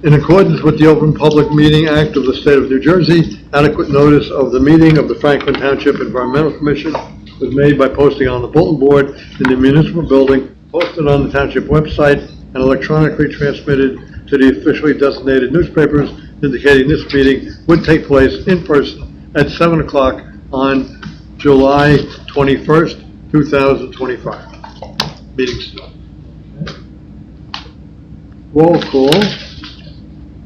In accordance with the Open Public Meeting Act of the State of New Jersey, adequate notice of the meeting of the Franklin Township Environmental Commission was made by posting on the bulletin board in the municipal building, posted on the township website, and electronically transmitted to the officially designated newspapers indicating this meeting would take place in person at 7 o'clock on July 21st, 2025. Meeting still. Roll call.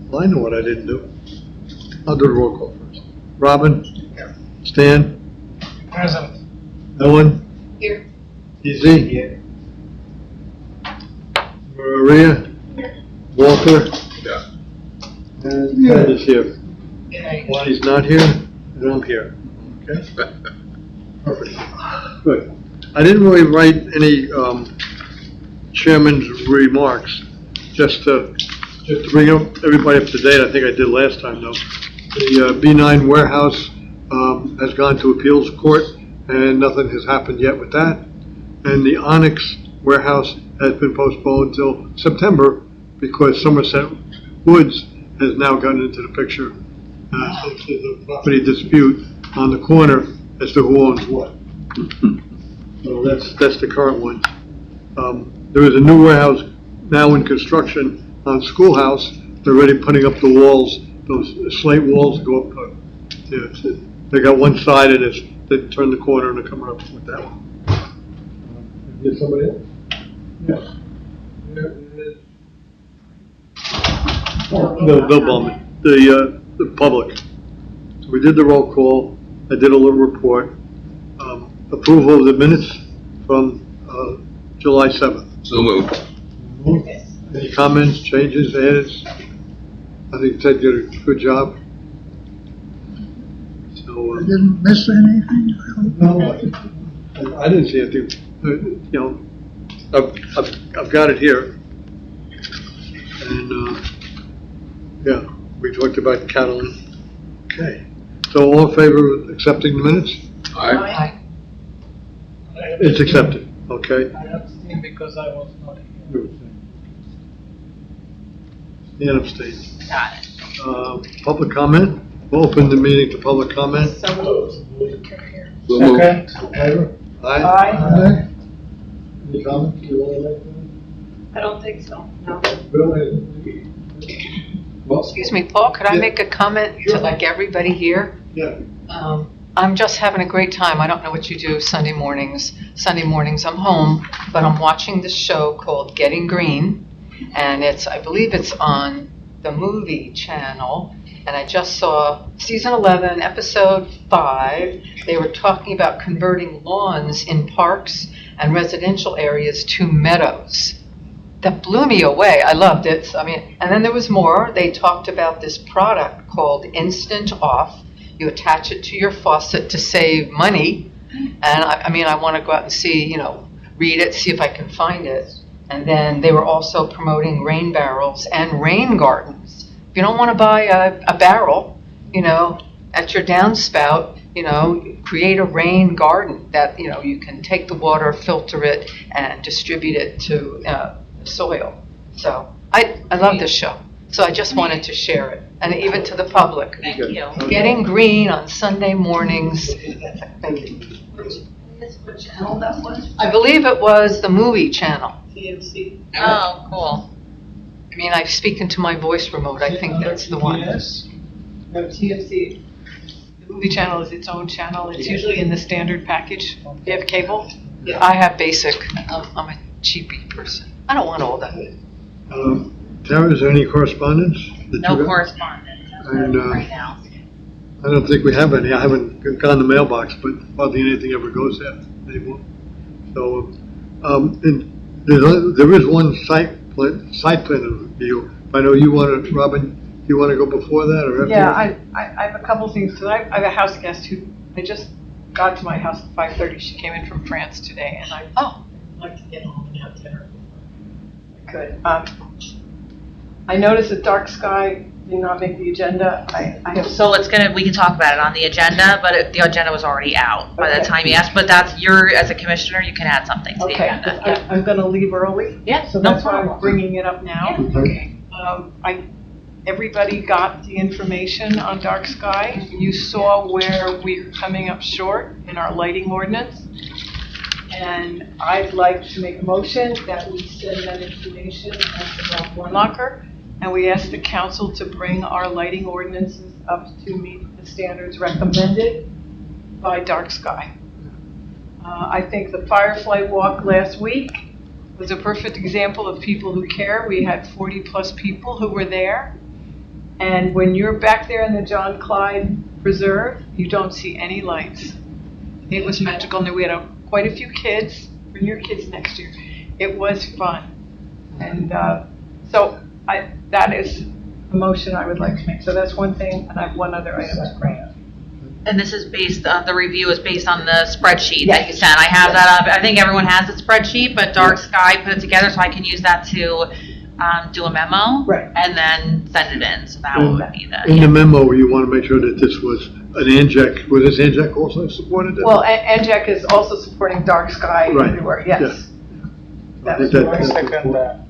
Well, I know what I didn't do. I'll do the roll call first. Robin? Here. Stan? Present. Ellen? Here. Easy? Here. Maria? Here. Walter? Yeah. And Ted is here. Okay. Lonnie's not here, and I'm here. Okay? Perfect. Good. I didn't really write any chairman's remarks, just to bring everybody up to date. I think I did last time, though. The B9 warehouse has gone to appeals court, and nothing has happened yet with that. And the Onyx warehouse has been postponed until September because Somerset Woods has now gotten into the picture. Since there's a property dispute on the corner as to who owns what. So that's the current one. There is a new warehouse now in construction on Schoolhouse. They're already putting up the walls, those slate walls go up. They got one side and they turn the corner and they're coming up with that one. Is somebody else? Yes. No, Bill Bowman, the public. So we did the roll call. I did a little report. Approval of the minutes from July 7th. So moved. Any comments, changes, edits? I think Ted did a good job. So, Didn't miss anything? no, I didn't see anything. I've got it here. And, yeah, we talked about Catalan. Okay. So all in favor of accepting the minutes? Aye. It's accepted, okay? I abstained because I was not here. Stan abstained. Got it. Public comment? We'll open the meeting to public comment. So moved. So moved. All in favor? Aye. Aye. Any comments you want to make? I don't think so, no. Bill, well, Excuse me, Paul, could I make a comment to like everybody here? yeah. I'm just having a great time. I don't know what you do Sunday mornings. Sunday mornings I'm home, but I'm watching this show called Getting Green, and I believe it's on the movie channel, and I just saw season 11, episode 5. They were talking about converting lawns in parks and residential areas to meadows. That blew me away. I loved it. And then there was more. They talked about this product called Instant Off. You attach it to your faucet to save money. And I want to go out and see, read it, see if I can find it. And then they were also promoting rain barrels and rain gardens. If you don't want to buy a barrel, at your downspout, create a rain garden that, you can take the water, filter it, and distribute it to soil. So I love this show. So I just wanted to share it, and even to the public. Thank you. Getting Green on Sunday mornings. Thank you. What channel that was? I believe it was the movie channel. TMC. Oh, cool. I speak into my voice remote. I think that's the one. Yes. No, TMC. The movie channel is its own channel. It's usually in the standard package. Do you have cable? Yeah. I have basic. I'm a cheapy person. I don't want all that. Tara, is there any correspondence? that you No got? correspondence And, right now. I don't think we have any. I haven't gone to the mailbox, but hardly anything ever goes there anymore. So, and there is one site plan review. I know you want to, Robin, you want to go before that or after? Yeah, I have a couple things, because I have a house guest who, I just got to my house at 5:30. She came in from France today, and I'd like to get home and have dinner before I could. I noticed that dark sky did not make the agenda. I have So we can talk about it on the agenda, but the agenda was already out by the Okay. time you asked. But as a commissioner, you can add something to the Okay, agenda. I'm going to leave early. Yeah, So no that's why I'm problem. bringing it up now. Okay. I Everybody got the information on dark sky. You saw where we're coming up short in our lighting ordinance. And I'd like to make a motion that we send that information as the Ralph Warnocker, and we ask the council to bring our lighting ordinances up to meet the standards recommended by dark sky. I think the Firefly Walk last week was a perfect example of people who care. We had 40-plus people who were there. And when you're back there in the John Clyde Preserve, you don't see any lights. It was magical. And we had quite a few kids. Bring your kids next year. It was fun. And so that is a motion I would like to make. So that's one thing, and I have one other item to bring up. And this is based on, the review is based on the spreadsheet that you sent. I have that up. I think everyone has a spreadsheet, but Dark Sky put it together so I can use that to do a memo. Right. And then send it in. So that would be In the memo, you want to make sure that this was an ANJAC, was this ANJAC also supported it? Well, NJAC is also supporting dark sky Right. everywhere, yes. I That think was that- I second that.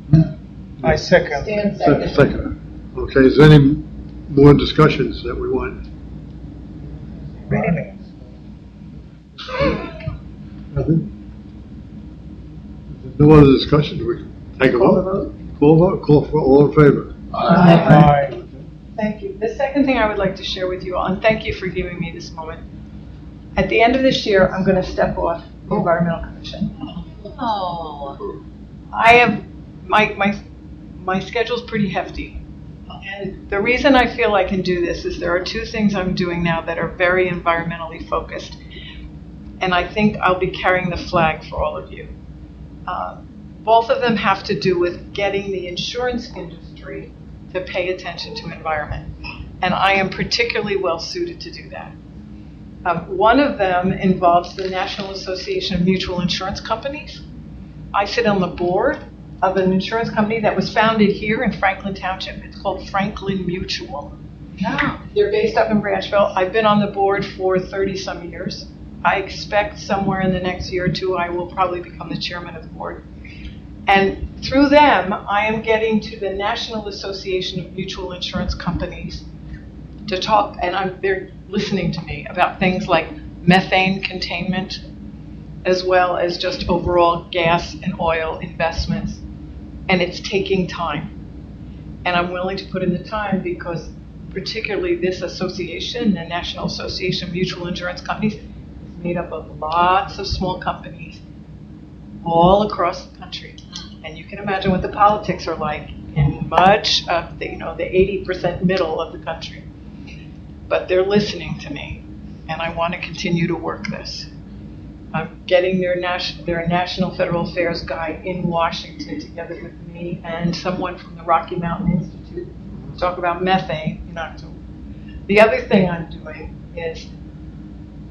I second. Stan second. Second. Okay, is there any more discussions that we want? Really? Nothing? If there's no other discussion, we can take a Call the vote. Call for all in favor. Aye. Thank you. The second thing I would like to share with you all, and thank you for giving me this moment. At the end of this year, I'm going to step off the Environmental Commission. Oh. I have, my schedule's pretty hefty. And the reason I feel I can do this is there are two things I'm doing now that are very environmentally focused. And I think I'll be carrying the flag for all of you. Both of them have to do with getting the insurance industry to pay attention to environment. And I am particularly well suited to do that. One of them involves the National Association of Mutual Insurance Companies. I sit on the board of an insurance company that was founded here in Franklin Township. It's called Franklin Mutual. They're based up in Branchville. I've been on the board for 30-some years. I expect somewhere in the next year or two I will probably become the chairman of the board. And through them, I am getting to the National Association of Mutual Insurance Companies to talk, and they're listening to me about things like methane containment, as well as just overall gas and oil investments. And it's taking time. And I'm willing to put in the time because particularly this association, the National Association of Mutual Insurance Companies, is made up of lots of small companies all across the country. And you can imagine what the politics are like in much of the, the 80% middle of the country. But they're listening to me, and I want to continue to work this. I'm getting their National Federal Affairs guy in Washington together with me and someone from the Rocky Mountain Institute to talk about methane in October. The other thing I'm doing is,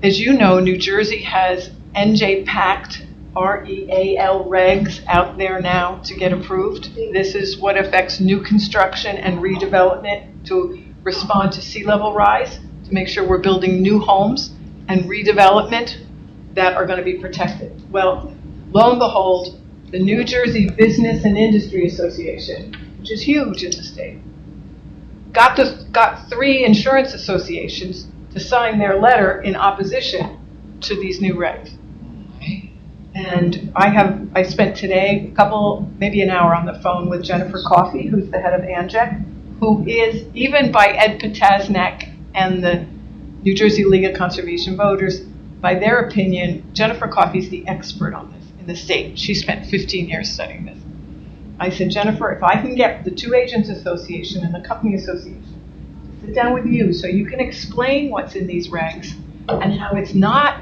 as you know, New Jersey has NJ-PACT REAL regs out there now to get approved. This is what affects new construction and redevelopment to respond to sea level rise, to make sure we're building new homes and redevelopment that are going to be protected. Well, lo and behold, the New Jersey Business and Industry Association, which is huge in the state, got 3 insurance associations to sign their letter in opposition to these new regs. And I spent today maybe an hour on the phone with Jennifer Coffey, who's the head of ANJAC, who is, even by Ed Potasnak and the New Jersey League of Conservation Voters, by their opinion, Jennifer Coffey's the expert on this in the state. She spent 15 years studying this. I said, Jennifer, if I can get the 2 agents association and the company association to sit down with you so you can explain what's in these regs and how it's not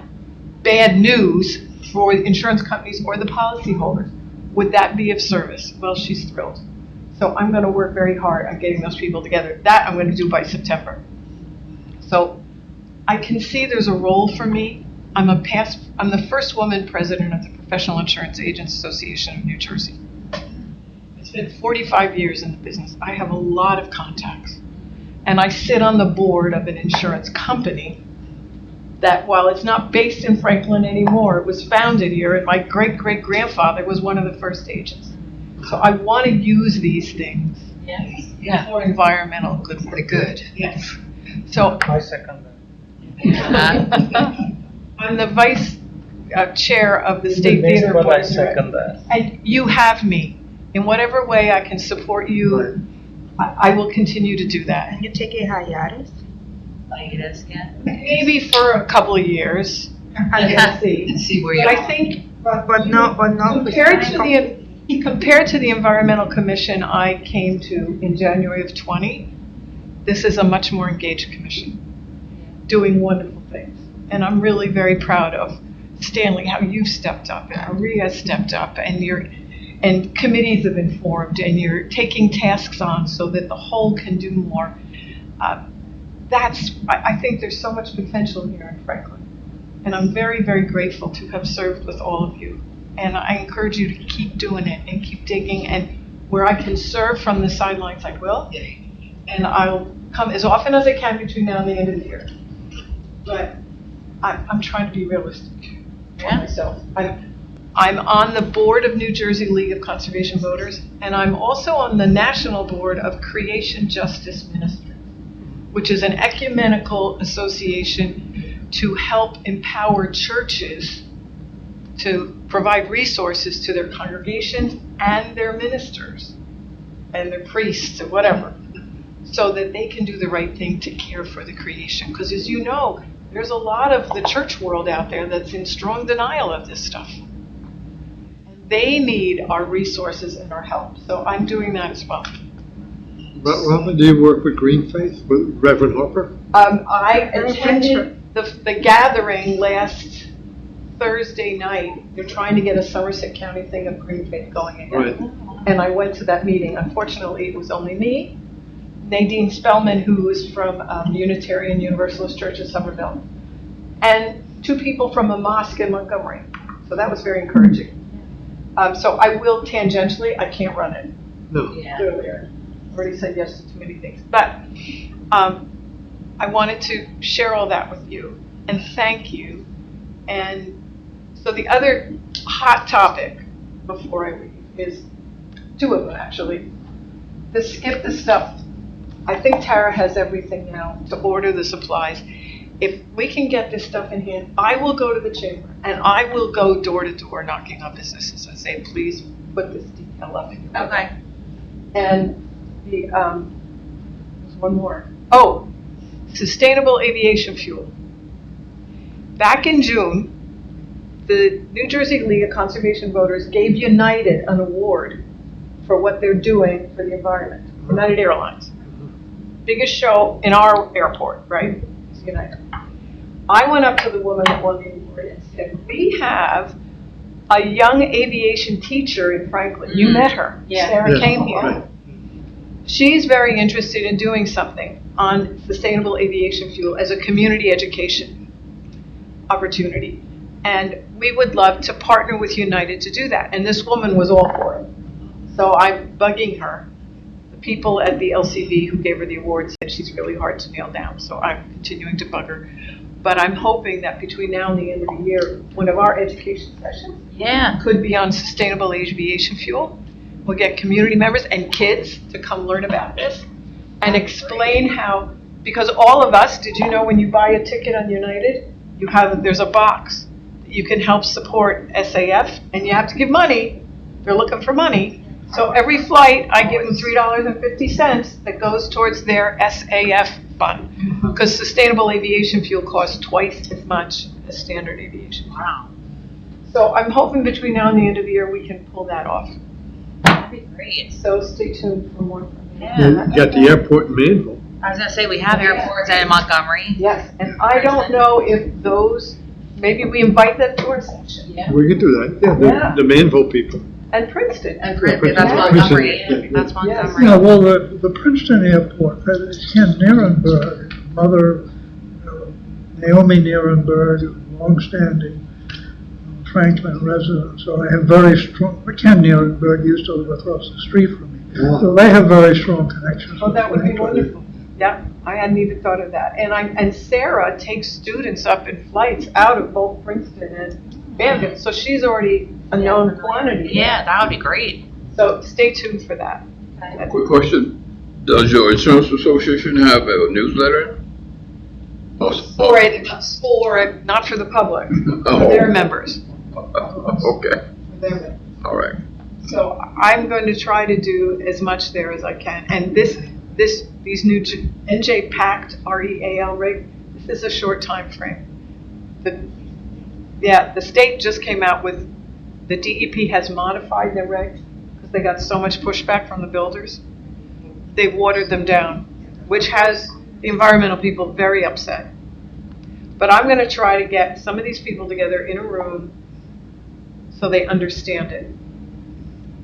bad news for insurance companies or the policyholders, would that be of service? Well, she's thrilled. So I'm going to work very hard on getting those people together. That I'm going to do by September. So I can see there's a role for me. I'm the first woman president of the Professional Insurance Agents Association of New Jersey. It's been 45 years in the business. I have a lot of contacts. And I sit on the board of an insurance company that, while it's not based in Franklin anymore, it was founded here, and my great-great-grandfather was one of the first agents. So I want to use these things Yeah. For environmental good For work. the good. Yes. So I second that. I'm the vice chair of the In the State next Theater one, Board I of Directors. second that. And you have me. In whatever way I can support you, I will continue to do that. And you take a hiatus? Hiatus, yeah. Maybe for a couple of years. Yeah. See. And see where you But I are. think But no. compared to the Environmental Commission I came to in January of '20, this is a much more engaged commission, doing wonderful things. And I'm really very proud of Stanley, how you've stepped up, and Maria stepped up, and committees have been formed, and you're taking tasks on so that the whole can do more. I think there's so much potential here in Franklin. And I'm very, very grateful to have served with all of you. And I encourage you to keep doing it and keep digging. And where I can serve from the sidelines, I will. And I'll come as often as I can between now and the end of the year. But I'm trying to be realistic for myself. I'm on the board of New Jersey League of Conservation Voters, and I'm also on the national board of Creation Justice Ministries, which is an ecumenical association to help empower churches to provide resources to their congregations and their ministers and their priests or whatever, so that they can do the right thing to care for the creation. Because as you know, there's a lot of the church world out there that's in strong denial of this stuff. They need our resources and our help. So I'm doing that as well. But Robin, do you work with Green Faith, with Reverend Harper? I attended the gathering last Thursday night. They're trying to get a Somerset County thing of Green Faith going again. Right. And I went to that meeting. Unfortunately, it was only me, Nadine Spellman, who is from Unitarian Universalist Church in Somerville, and 2 people from a mosque in Montgomery. So that was very encouraging. So I will tangentially, I can't run it. No. Clearly, I already said yes to too many things. But I wanted to share all that with you and thank you. And so the other hot topic before I leave is 2 of them actually. The skip the stuff. I think Tara has everything now to order the supplies. If we can get this stuff in hand, I will go to the chamber and I will go door to door knocking on businesses and say, please put this detail up. Okay. And there's one more. Oh, sustainable aviation fuel. Back in June, the New Jersey League of Conservation Voters gave United an award for what they're doing for the environment. United Airlines. Biggest show in our airport, right? It's United. I went up to the woman that won the award and said, we have a young aviation teacher in Franklin. You met her. Yeah. Sarah Yeah, came here. right. She's very interested in doing something on sustainable aviation fuel as a community education opportunity. And we would love to partner with United to do that. And this woman was all for it. So I'm bugging her. The people at the LCV who gave her the award said she's really hard to nail down. So I'm continuing to bug her. But I'm hoping that between now and the end of the year, one of our education sessions could be on sustainable aviation fuel. We'll get community members and kids to come learn about this and explain how, because all of us, did you know when you buy a ticket on United, there's a box that you can help support SAF and you have to give money. They're looking for money. So every flight, I give them $3.50 that goes towards their SAF fund. Because sustainable aviation fuel costs twice as much as standard aviation fuel. Wow. So I'm hoping between now and the end of the year, we can pull that off. That'd be great. So stay tuned for more from me. You got the airport in Manville. I was gonna say, we have airports in Montgomery. Yes, and I don't know if those, maybe we invite them to our session. We could do that. Yeah. The Manville people. And Princeton. And Princeton. that's Yeah. Montgomery. Princeton. That's Montgomery. Yeah, well, the Princeton airport, Ken Nierenberg, mother Naomi Nierenberg, longstanding Franklin resident, so I have very strong, Ken Nierenberg used to live across the street from me. Yeah. So they have very strong connections. Oh, with that would be Franklin. wonderful. Yeah, I hadn't even thought of that. And Sarah takes students up in flights out of both Princeton and Manville, so she's already a known quantity. Yeah, that would be great. So stay tuned for that. Quick question, Does your insurance association have a newsletter? Not for the public, for Oh. their members. Okay, For their members. all right. So I'm going to try to do as much there as I can. And these new NJ Pact REAL rig, this is a short time frame. The state just came out with, the DEP has modified their regs because they got so much pushback from the builders. They've watered them down, which has the environmental people very upset. But I'm going to try to get some of these people together in a room so they understand it.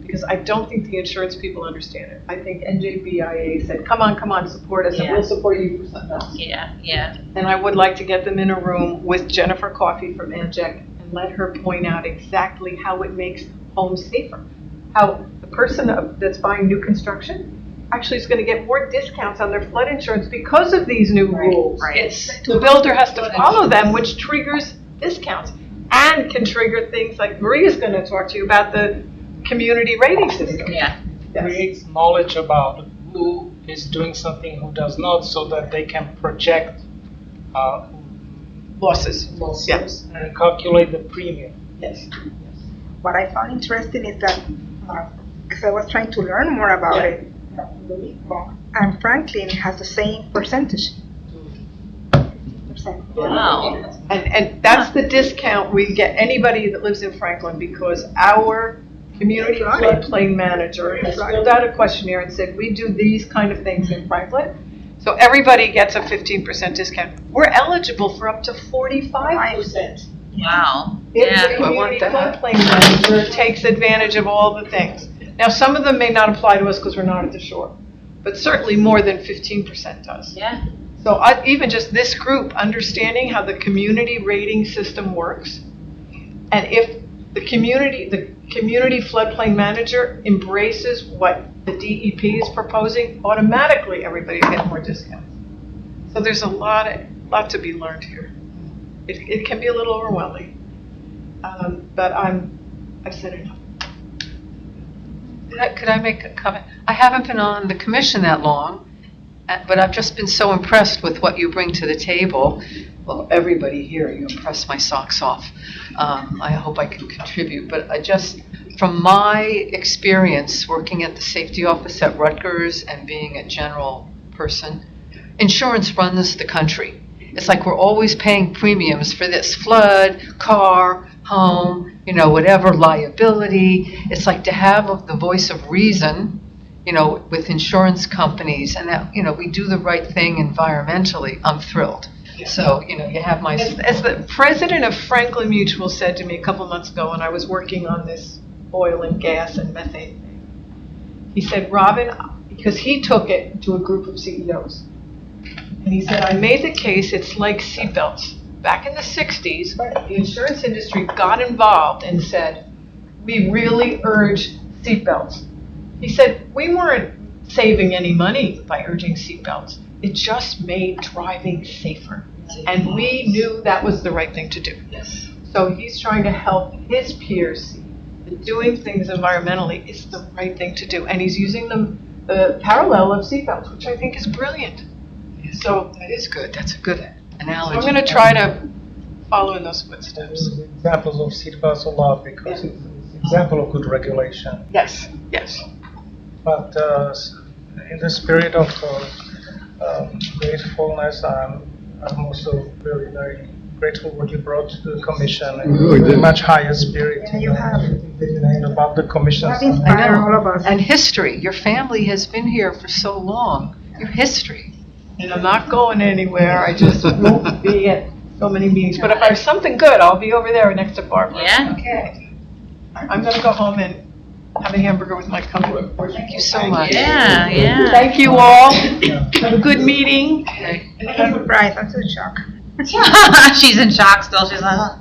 Because I don't think the insurance people understand it. I think NJBIA said, come on, support us, and we'll support you for something else. Yeah. And I would like to get them in a room with Jennifer Coffey from NJEC and let her point out exactly how it makes homes safer. How the person that's buying new construction actually is going to get more discounts on their flood insurance because of these new rules. Right. The builder has to follow them, which triggers discounts and can trigger things like Maria's going to talk to you about the community rating system. Yeah. Yes. Creates knowledge about who is doing something, who does not, so that they can project Losses. Yes. and calculate the premium. Yes. What I found interesting is that, because I was trying to learn more about Yeah. it, and Franklin has the same percentage. 50%. Wow. And that's the discount we get, anybody that lives in Franklin, because our community That's right. floodplain manager has That's right. filled out a questionnaire and said, we do these kind of things in Franklin. So everybody gets a 15% discount. We're eligible for up to 45%. Wow. If Yeah. the community floodplain manager takes advantage of all the things. Now, some of them may not apply to us because we're not at the shore, but certainly more than 15% does. Yeah. So even just this group, understanding how the community rating system works, and if the community floodplain manager embraces what the DEP is proposing, automatically everybody will get more discounts. So there's a lot to be learned here. It can be a little overwhelming, but I've said enough. Could I make a comment? I haven't been on the commission that long, but I've just been so impressed with what you bring to the table. Well, everybody here, you impress my socks off. I hope I can contribute, but from my experience working at the safety office at Rutgers and being a general person, insurance runs the country. It's like we're always paying premiums for this flood, car, home, whatever, liability. It's like to have the voice of reason, with insurance companies, and that, we do the right thing environmentally. I'm thrilled. So, you have my... As the president of Franklin Mutual said to me a couple months ago when I was working on this oil and gas and methane thing, he said, Robin, because he took it to a group of CEOs, and he said, I made the case it's like seatbelts. Back in the 60s, the insurance industry got involved and said, we really urge seatbelts. He said, we weren't saving any money by urging seatbelts. It just made driving safer. And we knew that was the right thing to do. Yes. So he's trying to help his peers see that doing things environmentally is the right thing to do. And he's using the parallel of seatbelts, which I think is brilliant. So That is good. That's a good I'm analogy. going to try to follow in those footsteps. There's examples of seatbelts a lot because it's an example of good regulation. Yes. But in the spirit of gratefulness, I'm also very, very grateful what you brought to the commission. really did. A much higher spirit. Yeah, you have. About the commission. That inspired all of us. And history. Your family has been here for so long. Your history. And I'm not going anywhere. I just won't be at so many meetings. But if I have something good, I'll be over there next to Barbara. Yeah. Okay. I'm going to go home and have a hamburger with my company. Thank you so much. Yeah. Thank you all. Have a good meeting. I'm surprised, I'm so shocked. She's in shock still. She's like, oh.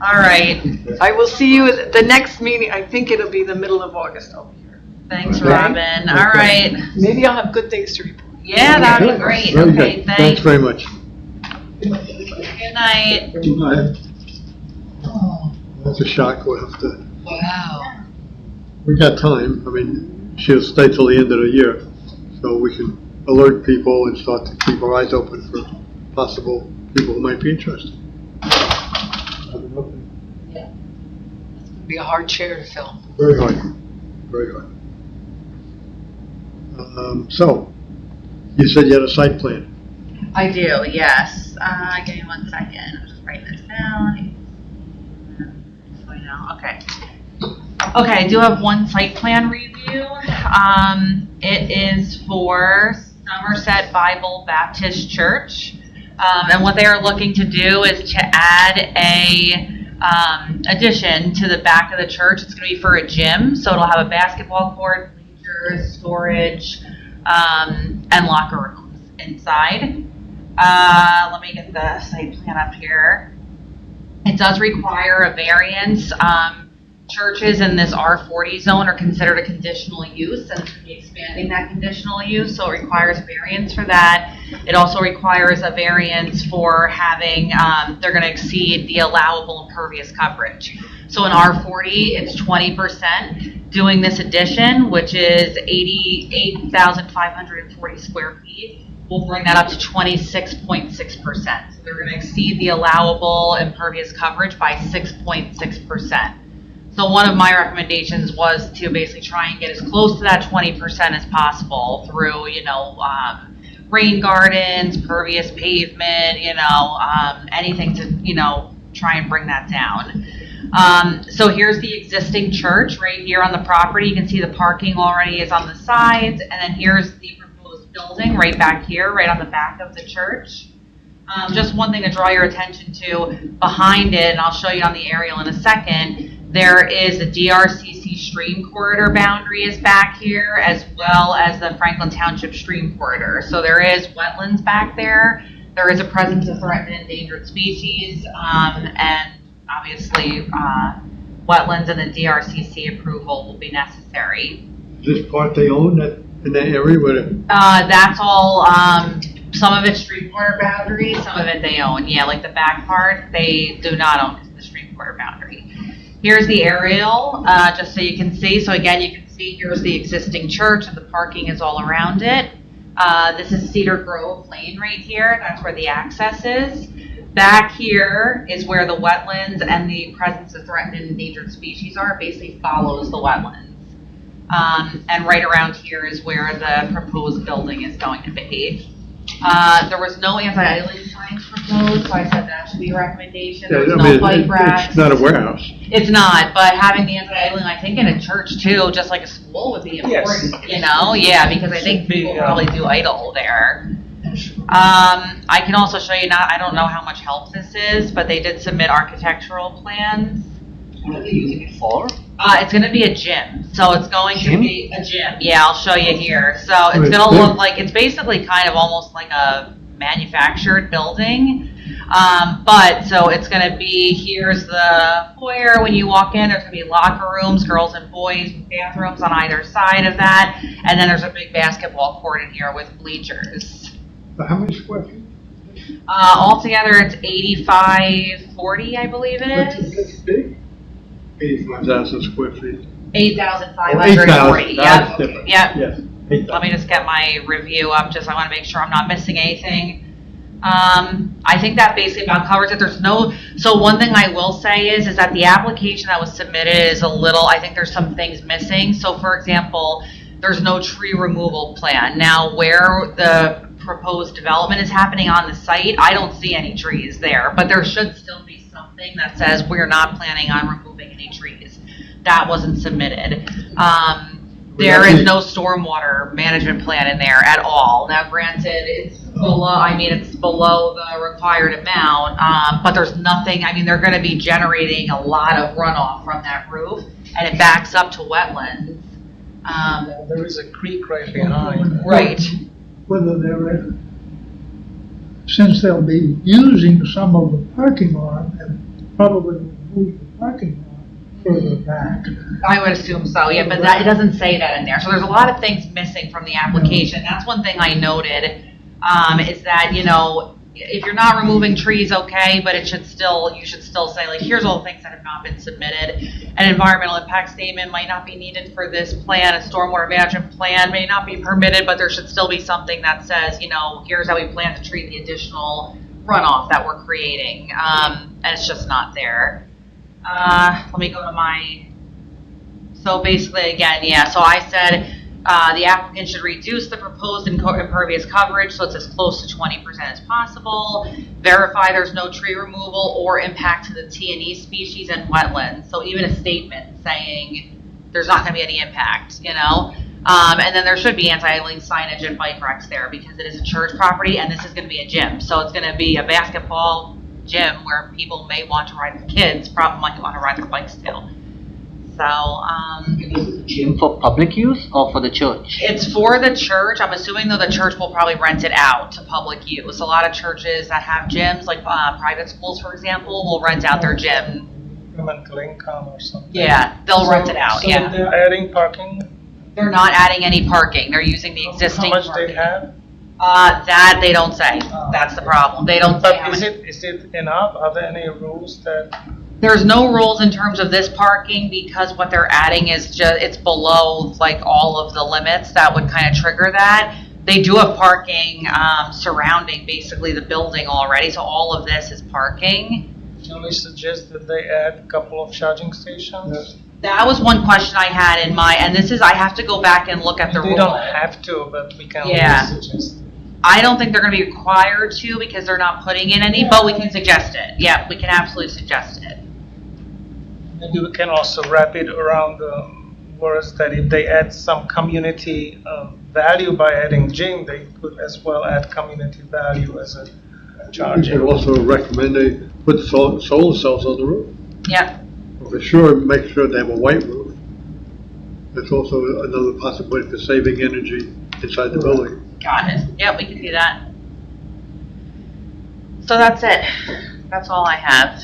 All right. I will see you at the next meeting. I think it'll be the middle of August over here. Thanks, Okay. Robin. All right. Maybe I'll have good things to report. Yeah, that'd be great. Very Okay, good. Thanks very much. Good night. Good night. That's a shock. We'll have to, Wow. we got time. I mean, she'll stay till the end of the year, so we can alert people and start to keep our eyes open for possible people who might be interested. It'd be a hard chair to fill. Very hard, very hard. So, you said you had a site plan. I do, yes. Give me 1 second. I'm just writing this down. So I know. Okay. Okay, I do have one site plan review. It is for Somerset Bible Baptist Church. And what they are looking to do is to add a addition to the back of the church. It's going to be for a gym, so it'll have a basketball court, bleachers, storage, and locker rooms inside. Let me get the site plan up here. It does require a variance. Churches in this R40 zone are considered a conditional use, and it's going to be expanding that conditional use, so it requires variance for that. It also requires a variance for having, they're going to exceed the allowable impervious coverage. So in R40, it's 20%. Doing this addition, which is 88,540 square feet, we'll bring that up to 26.6%. So they're going to exceed the allowable impervious coverage by 6.6%. So one of my recommendations was to basically try and get as close to that 20% as possible through, rain gardens, pervious pavement, anything to, try and bring that down. So here's the existing church right here on the property. You can see the parking already is on the sides, and then here's the proposed building right back here, right on the back of the church. Just one thing to draw your attention to behind it, and I'll show you on the aerial in a second, there is the DRCC stream corridor boundary is back here, as well as the Franklin Township stream corridor. So there is wetlands back there. There is a presence of threatened and endangered species, and obviously wetlands and the DRCC approval will be necessary. Is this part they own in that area where That's all, some of it's stream corridor boundary, some of it they own. Yeah, like the back part, they do not own the stream corridor boundary. Here's the aerial, just so you can see. So again, you can see here's the existing church and the parking is all around it. This is Cedar Grove Lane right here. That's where the access is. Back here is where the wetlands and the presence of threatened and endangered species are. It basically follows the wetlands. And right around here is where the proposed building is going to be. There was no anti-idling signs proposed, so I said that should be a recommendation. There was no bike racks. It's not a warehouse. It's not, but having the anti-idling, I think in a church too, just like a school, would be important, Yeah, because I think people probably do idle there. I can also show you, I don't know how much help this is, but they did submit architectural plans. What are they using it for? It's going to be a gym. So it's going to be a gym. Yeah, I'll show you here. So it's going to look like, it's basically kind of almost like a manufactured building. But so it's going to be, here's the foyer when you walk in. There's going to be locker rooms, girls and boys, bathrooms on either side of that. And then there's a big basketball court in here with bleachers. How many square feet? Altogether, it's 8540, I believe it is. That's big. 85,000 square feet. 8,540. That's Yep. different. Yep. Yes. Let me just get my review up, just I want to make sure I'm not missing anything. I think that basically about covers it. So one thing I will say is that the application that was submitted is a little, I think there's some things missing. So for example, there's no tree removal plan. Now where the proposed development is happening on the site, I don't see any trees there, but there should still be something that says we're not planning on removing any trees. That wasn't submitted. There is no stormwater management plan in there at all. Now granted, it's below the required amount, but there's nothing, they're gonna be generating a lot of runoff from that roof, and it backs up to wetlands. There is a creek right behind. Right. Whether they're, since they'll be using some of the parking lot, and probably move the parking lot further back. I would assume so, yeah, but it doesn't say that in there. So there's a lot of things missing from the application. That's one thing I noted, is that, if you're not removing trees, okay, but you should still say, like, here's all the things that have not been submitted. An environmental impact statement might not be needed for this plan, a stormwater management plan may not be permitted, but there should still be something that says, here's how we plan to treat the additional runoff that we're creating, and it's just not there. Let me go to so basically, again, so I said, the applicant should reduce the proposed impervious coverage so it's as close to 20% as possible. Verify there's no tree removal or impact to the T&E species and wetlands. So even a statement saying there's not going to be any impact, And then there should be anti-link signage and bike racks there because it is a church property and this is going to be a gym. So it's going to be a basketball gym where people may want to ride, kids probably might want to ride their bikes too. So, Gym for public use or for the church? it's for the church. I'm assuming though the church will probably rent it out to public use. A lot of churches that have gyms, like private schools, for example, will rent out their gym. Incremental income or something. Yeah, they'll rent it out, So yeah. they're adding parking? They're not adding any parking. They're using the existing How much parking. they have? That they don't say. That's the problem. They don't say how But much. is it enough? Are there any rules that? There's no rules in terms of this parking because what they're adding is it's below like all of the limits that would kind of trigger that. They do have parking surrounding basically the building already, so all of this is parking. Can we suggest that they add a couple of charging stations? That was one question I had in and this is, I have to go back and look at the They rule. don't have to, but we can Yeah. always suggest. I don't think they're gonna be required to because they're not putting in any, but we can suggest it. Yeah, we can absolutely suggest it. Maybe we can also wrap it around the words that if they add some community value by adding gym, they could as well add community value as a We charging. should also recommend they put solar cells on the roof. Yep. For sure, make sure they have a white roof. That's also another possibility for saving energy inside the building. Got it. Yep, we can do that. So that's it. That's all I have.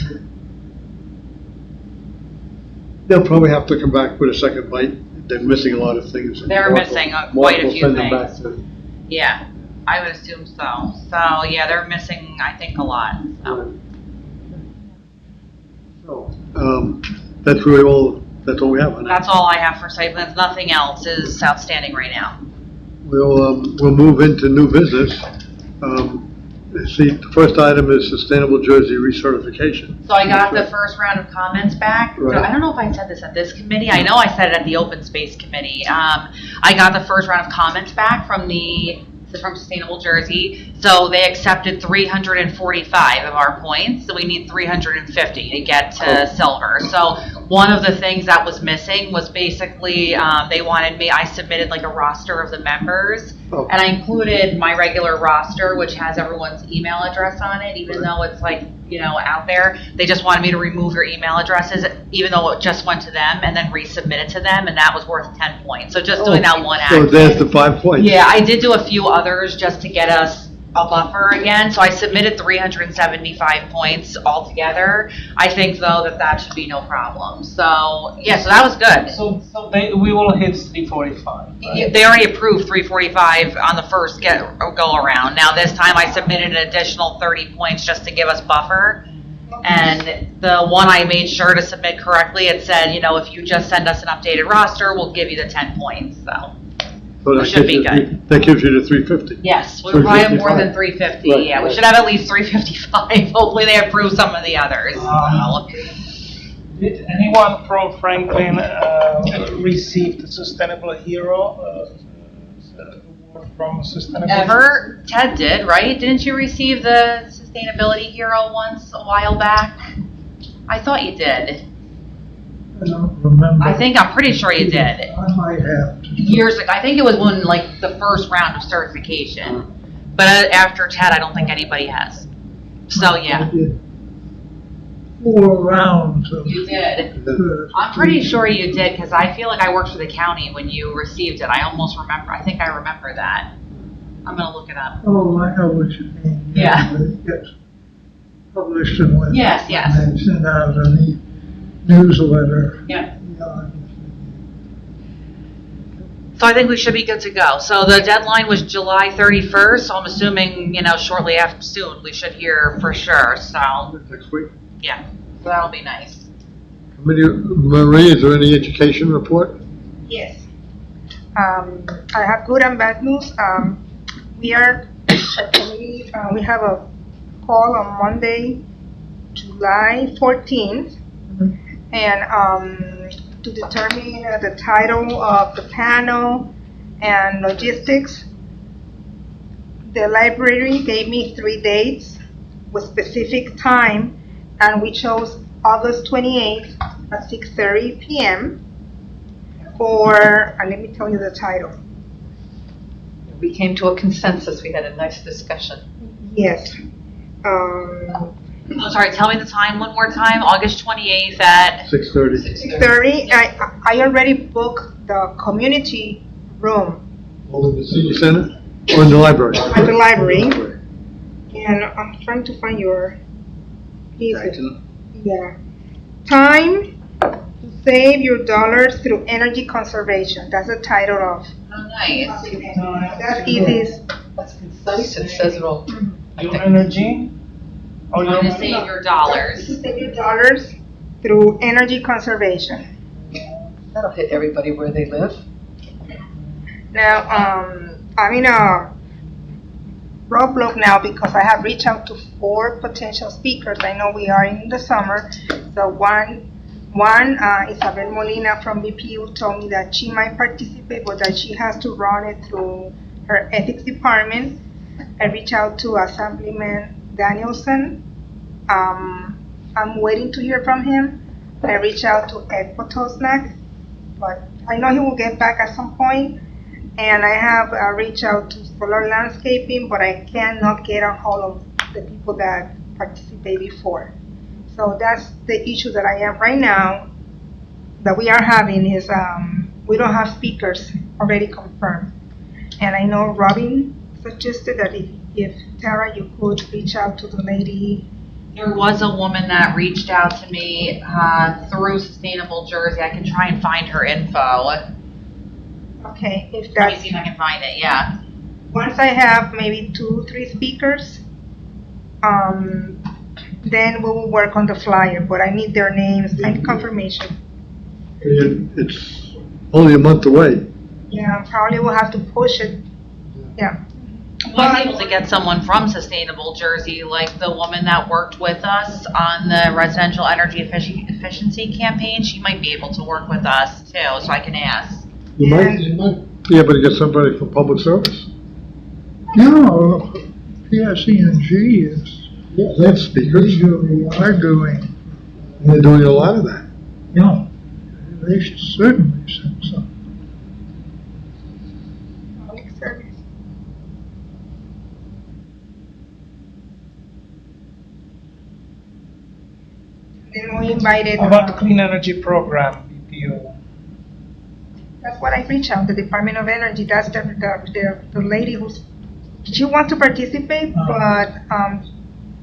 They'll probably have to come back with a second bite. They're missing a lot of things. They're missing Mark quite a will few send them things. back to- Yeah, I would assume so. So, yeah, they're missing, I think, a lot. So. So, that's really all, that's all we have on that. That's all I have for site plans. Nothing else is outstanding right now. We'll move into new business. See, the first item is Sustainable Jersey recertification. So I got the first round of comments back. Right. I don't know if I said this at this committee. I know I said it at the Open Space Committee. I got the first round of comments back from Sustainable Jersey. So they accepted 345 of our points. So we need 350 to get to silver. So one of the things that was missing was basically they wanted me, I submitted like a roster of the members. Oh. And I included my regular roster, which has everyone's email address on it, even though it's like, out there. They just wanted me to remove your email addresses, even though it just went to them, and then resubmit it to them, and that was worth 10 points. So just doing that one So act. there's the 5 points. Yeah, I did do a few others just to get us a buffer again. So I submitted 375 points altogether. I think, though, that should be no problem. So, yeah, so that was good. So we will hit 345, right? They already approved 345 on the first go around. Now this time I submitted an additional 30 points just to give us buffer. And the one I made sure to submit correctly, it said, if you just send us an updated roster, we'll give you the 10 points. So that should be gives you- good. That gives you the 350. yes, we probably have more than 350. Right, Yeah, we right. should have at least 355. Hopefully they approve some of the others. Did anyone from Franklin receive the Sustainable Hero award from Sustainable? Ever? Ted did, right? Didn't you receive the Sustainability Hero once a while back? I thought you did. I don't remember. I'm pretty sure you did. I might have. Years ago, I think it was when, like, the first round of certification. But after Ted, I don't think anybody has. So, yeah. I did 4 rounds of. You did. I'm pretty sure you did, because I feel like I worked for the county when you received it. I almost remember, I think I remember that. I'm gonna look it up. Oh, I know what you mean. Yeah. It gets published in when. Yes, yes. When they send out a newsletter. Yeah. Yeah. So I think we should be good to go. So the deadline was July 31st, so I'm assuming, shortly after, soon, we should hear for sure, so, Next week. yeah, so that'll be nice. Marie, is there any education report? Yes. I have good and bad news. We are, we have a call on Monday, July 14th, and to determine the title of the panel and logistics. The library gave me 3 dates with specific time, and we chose August 28th at 6:30 p.m. Or, let me tell you the title. We came to a consensus, we had a nice discussion. Yes. I'm sorry, tell me the time one more time, August 28th at, 6:30. 6:30. I already booked the community room All in the senior center or in the library? at the library, and I'm trying to find your. Yeah. Time to save your dollars through energy conservation. That's the title of. oh, nice. That's easy. That's concise, it says it all. I Your think. energy? Or How your to save your dollars. To save your dollars through energy conservation. That'll hit everybody where they live. Now, I'm in a roadblock now because I have reached out to 4 potential speakers. I know we are in the summer, so one Isabel Molina from BPU told me that she might participate, but that she has to run it through her ethics department. I reached out to Assemblyman Danielson. I'm waiting to hear from him. I reached out to Ed Potosnak, but I know he will get back at some point. And I have reached out to Solar Landscaping, but I cannot get a hold of the people that participated before. So that's the issue that I am right now, that we are having is we don't have speakers already confirmed. And I know Robin suggested that if Tara, you could reach out to the lady. There was a woman that reached out to me through Sustainable Jersey. I can try and find her info. Okay, if Let me that's, see if I can find it, yeah. once I have maybe 2-3 speakers, then we will work on the flyer, but I need their names and confirmation. And it's only a month away. Yeah, probably will have to push it. Yeah. I was able to get someone from Sustainable Jersey, like the woman that worked with us on the residential energy efficiency campaign. She might be able to work with us too, so I can ask. You might be able to get somebody from public service. No, PSE&G is They have speakers. usually are doing, They're doing a lot of that. they should certainly send some. Public service. Then we invited. How about the clean energy program, BPU? That's what I reached out, the Department of Energy. That's the lady she wants to participate, but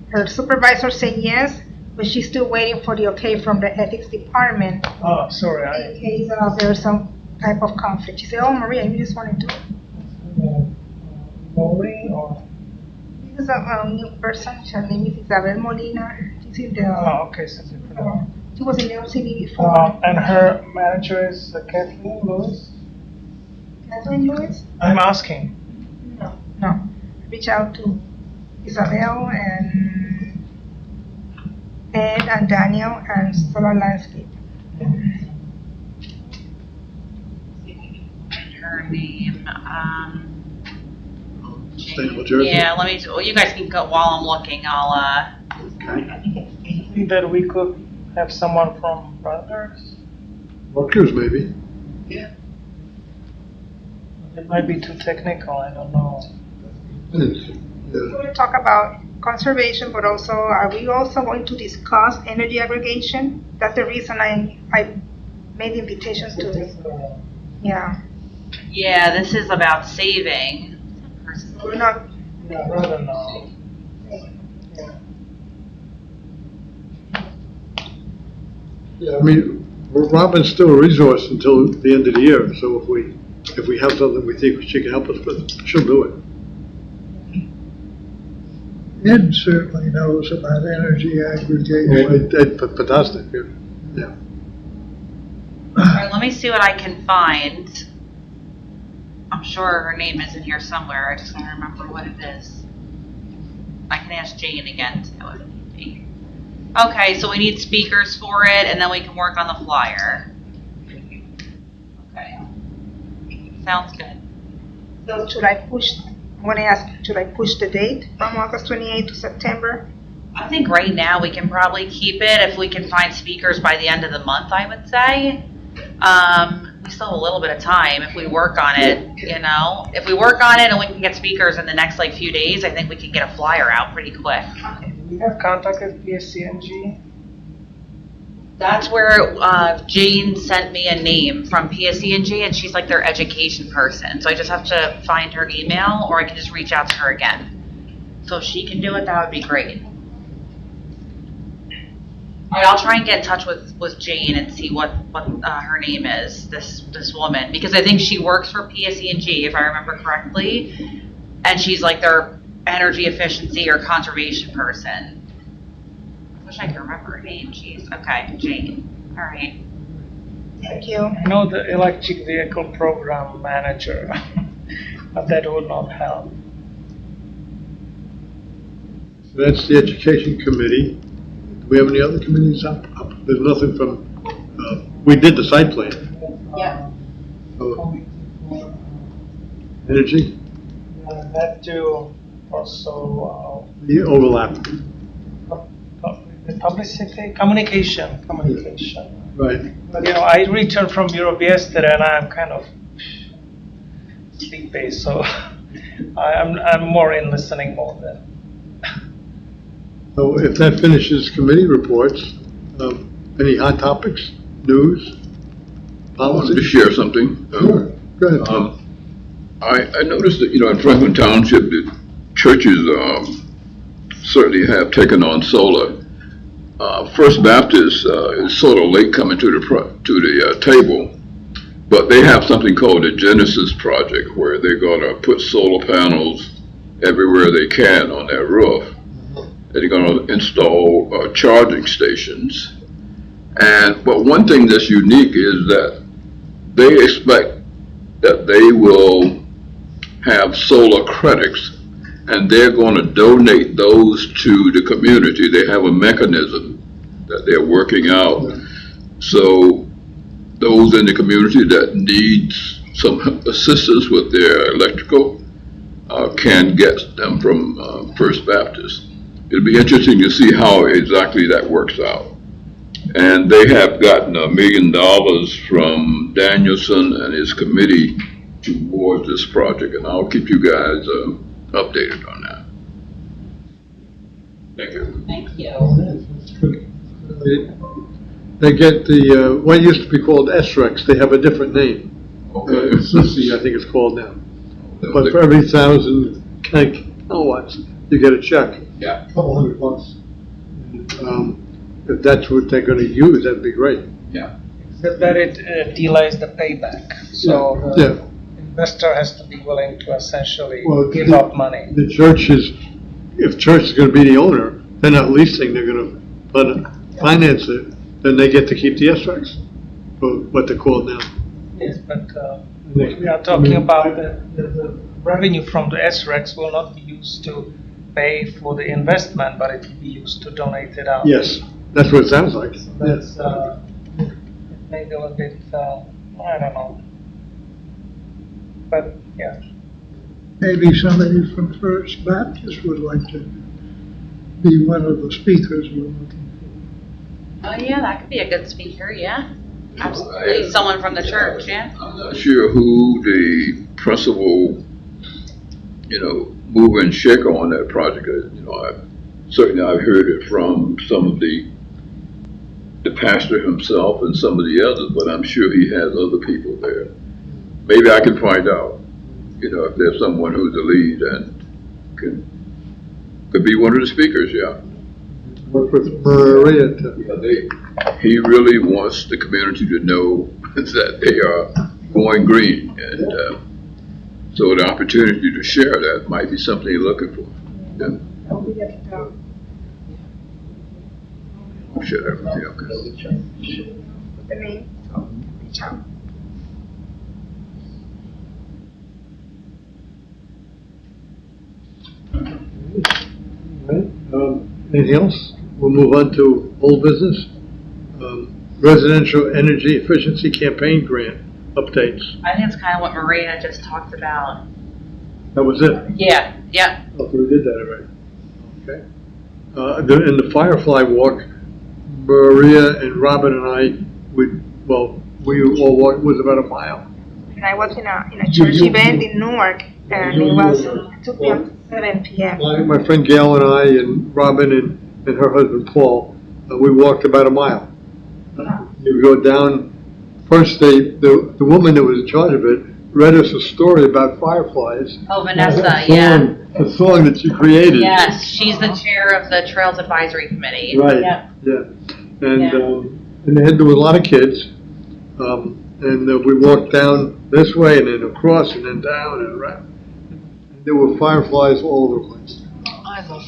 her supervisor said yes, but she's still waiting for the okay from the ethics department Oh, sorry, in case there's some type of conflict. She said, "Oh, Maria, you just want to do it." Maureen or? This is a new person. Her name is Isabel Molina. She's in the. Oh, okay, so different. She was in the LCD before. And her manager is Kathleen Lewis? Catherine Lewis? I'm asking. No. Reach out to Isabel and Ed and Daniel and Solar Landscape. Her name, Sustainable Jersey. yeah, let me, well, you guys can go while I'm looking, I'll, Think that we could have someone from Brothers? Rutgers, maybe. It might be too technical, I don't know. We're going to talk about conservation, but also, are we also going to discuss energy aggregation? That's the reason I made the invitation to, yeah. yeah, this is about saving. We're not, Yeah, rather no. Yeah, I mean, Robin's still a resource until the end of the year, so if we if we have something we think she can help us with, she'll do it. Ed certainly knows about energy aggregation. Fantastic, yeah. All right, let me see what I can find. I'm sure her name is in here somewhere. I just don't remember what it is. I can ask Jane again too if need be. Okay, so we need speakers for it, and then we can work on the flyer. Okay. Sounds good. So should I push, I want to ask, should I push the date from August 28th to September? I think right now we can probably keep it if we can find speakers by the end of the month, I would say. We still have a little bit of time if we work on it, you know? If we work on it and we can get speakers in the next like few days, I think we can get a flyer out pretty quick. We have contacted PSCNG. That's where Jane sent me a name from PSCNG, and she's like their education person. So I just have to find her email, or I can just reach out to her again. So if she can do it, that would be great. All right, I'll try and get in touch with Jane and see what her name is, this woman, because I think she works for PSCNG, if I remember correctly, and she's like their energy efficiency or conservation person. I wish I could remember her name. Jeez. Okay, Jane. All right. Thank you. I know the electric vehicle program manager, but that would not help. So that's the education committee. Do we have any other committees up? There's nothing from, we did the site plan. Yeah. Energy, That too, also, the overlap, the publicity, communication. right. But, I returned from Europe yesterday and I'm kind of sleepy, so I'm more in listening mode then. So if that finishes committee reports, any hot topics, news, I wanted to policy? share something. Sure, go ahead. I noticed that, in Franklin Township, the churches certainly have taken on solar. First Baptist is sort of late coming to the table, but they have something called the Genesis Project, where they're going to put solar panels everywhere they can on their roof. They're going to install charging stations. But one thing that's unique is that they expect that they will have solar credits, and they're going to donate those to the community. They have a mechanism that they're working out. So those in the community that need some assistance with their electrical can get them from First Baptist. It'll be interesting to see how exactly that works out. And they have gotten $1 million from Danielson and his committee towards this project, and I'll keep you guys updated on that. Thank you. Thank you. They get the, what used to be called SREX, they have a different name. Sissy, I think it's called now. But for every 1,000 kilowatts, you get a check. Yeah. Couple $100. If that's what they're gonna use, that'd be great. Yeah. Except that it delays the payback, so Yeah. the investor has to be willing to essentially Well, give up money. The church is, if church is gonna be the owner, they're not leasing, they're gonna finance it, then they get to keep the SREX, or what they're called now. Yes, but we are talking about the revenue from the SREX will not be used to pay for the investment, but it will be used to donate it out. Yes, that's what it sounds like. So that's, it may go a bit, I don't know. But, yeah. Maybe somebody from First Baptist would like to be one of the speakers we're looking Oh yeah, that could be a good speaker. Yeah, absolutely. Someone from the church. Yeah. I'm not sure who the principal, mover and shaker on that project is. I've heard it from some of the pastor himself and some of the others, but I'm sure he has other people there. Maybe I can find out, if there's someone who's the lead and could be one of the speakers, yeah. Work with Maria to, Yeah, he really wants the community to know that they are going green. And so the opportunity to share that might be something you're looking for. Yeah. I'll be at the, I'll share that with you, okay. with the name, so reach out. Right, anything else? We'll move on to old business. Residential energy efficiency campaign grant updates. I think it's kind of what Maria just talked about. That was it. Yeah, yeah. Okay, we did that already. Okay. In the Firefly Walk, Maria and Robin and I, we all walked, it was about a mile. And I was in a church event in Newark, and it was 2 p.m. to 7 p.m. My friend Gail and I and Robin and her husband Paul, we walked about a mile. You go down, first the woman that was in charge of it read us a story about fireflies. Oh, Vanessa, A song that she created. Yes, she's the chair of the Trails Advisory Committee. Right, Yep. yeah. And there were a lot of kids. And we walked down this way and then across and then down and around. And there were fireflies all over the place.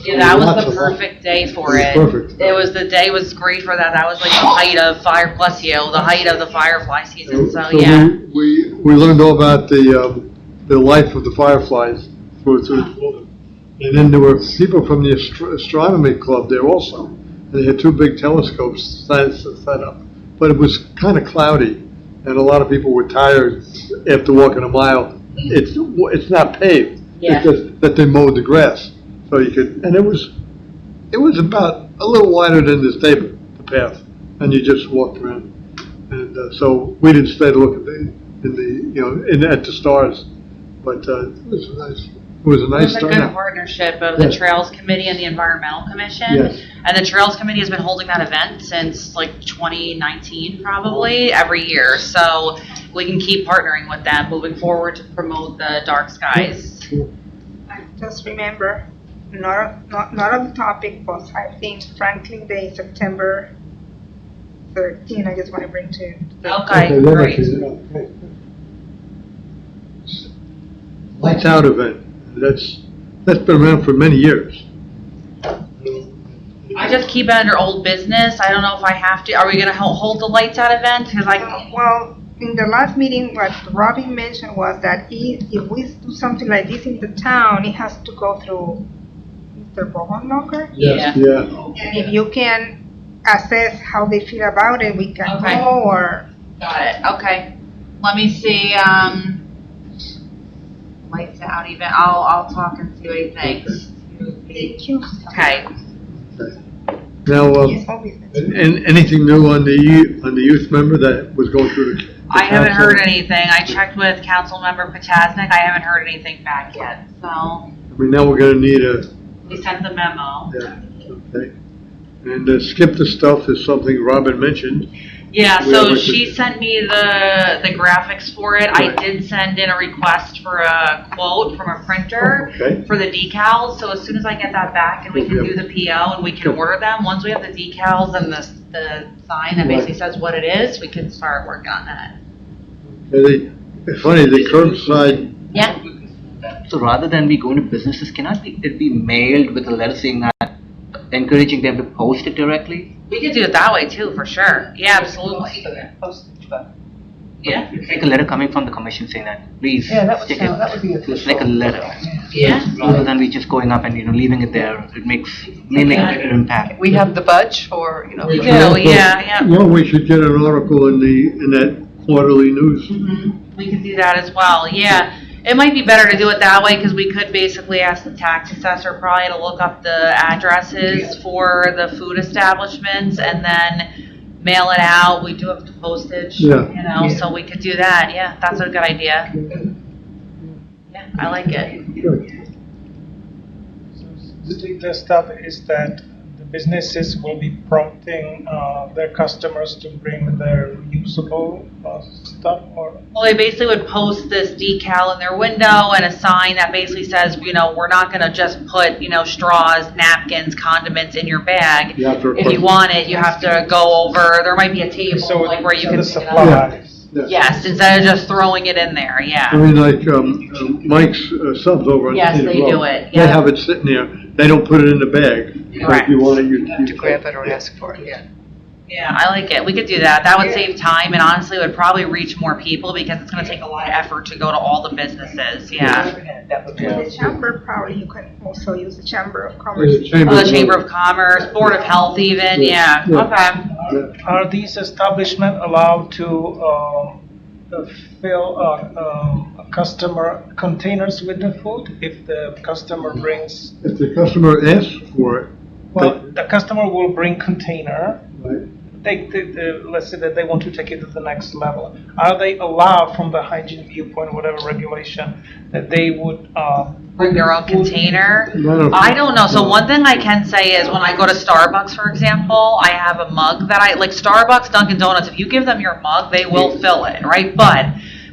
Yeah, that was the perfect day for it. Perfect. It was, the day was great for that. That was like the height of the height of the firefly season, so yeah. We learned all about the life of the fireflies through the children. And then there were people from the astronomy club there also. And they had 2 big telescopes set up. But it was kind of cloudy, and a lot of people were tired after walking a mile. It's not paved. Yeah. It's just that they mowed the grass. So you could, and it was about a little wider than this table, the path, and you just walked around. And so we didn't stay to look at the stars, but it was nice. It was a nice It was a good turnout. partnership of the Yes. Trails Committee and the Environmental Commission. Yes. And the Trails Committee has been holding that event since like 2019 probably, every year. So we can keep partnering with them moving forward to promote the dark skies. I just remember, not on the topic, but I think Franklin Day, September 13, I just want to bring to you. Okay, that great. actually- Lights Out event. That's been around for many years. I just keep it under old business. I don't know if I have to. Are we gonna hold the lights out event? Because Well, in the last meeting, what Robin mentioned was that if we do something like this in the town, it has to go through Mr. Bogenlocker. Yeah. Yeah. And if you can assess how they feel about it, we can Okay. go, or Got it, okay. Let me see, lights out event. I'll talk and see what he thinks. thank you. Okay. Now, Yes, all business. and anything new on the youth member that was going through the? I haven't council? heard anything. I checked with Councilmember Potasnik. I haven't heard anything back yet, so I mean, now we're gonna need we sent the memo. okay. And skip the stuff is something Robin mentioned. Yeah, We so have like she the- sent me the graphics for it. I Right. did send in a request for a quote from a printer Okay. for the decals, so as soon as I get that back and we can do the PO and we can order them, once we have the decals and the sign that basically says what it is, we can start working on that. It's funny, the curbside, Yeah, So rather than we going to businesses, cannot it be mailed with a letter saying that, encouraging them to post it directly? we could do it that way too, for sure. Yeah, absolutely. Yeah, It's like a letter coming from the commission saying that, please stick it. that would be It's like a letter. yeah. Rather than we just going up and, leaving it there, it may make a better impact. We have the budge for, We for- do, yeah. we should get an article in that quarterly news. We could do that as well, yeah. It might be better to do it that way, because we could basically ask the tax assessor probably to look up the addresses for the food establishments and then mail it out. We do have the postage, Yeah. so we could do that, yeah, that's a good idea. Yeah, I like it. The stuff is that the businesses will be prompting their customers to bring their usable stuff, or Well, they basically would post this decal in their window and a sign that basically says, we're not gonna just put, straws, napkins, condiments in your bag. You have to If you want it, you have to go over, there might be a table, so like where you can the pick it up. supplies. Yes, instead of just throwing it in there, I yeah. mean, like, Mike's Subs over on Yes, Cedar they Grove, do it, They yeah. have it sitting there, they don't put it in the bag. So if you want it, you. To grab it or ask for it, yeah. Yeah, I like it. We could do that. That would save time and honestly would probably reach more people because it's gonna take a lot of effort to go to all the businesses, yeah. The chamber, probably you can also use the chamber of commerce. Oh, the Chamber of Commerce, Board of Health even, yeah, okay. Are these establishments allowed to fill customer containers with the food if the customer brings? If the customer asks for it. Well, the customer will bring container. Right. Let's say that they want to take it to the next level. Are they allowed, from the hygiene viewpoint, whatever regulation, that they would Bring their own container? No. I don't know. So one thing I can say is when I go to Starbucks, for example, I have a mug that like Starbucks, Dunkin' Donuts, if you give them your mug, they will fill it, right? But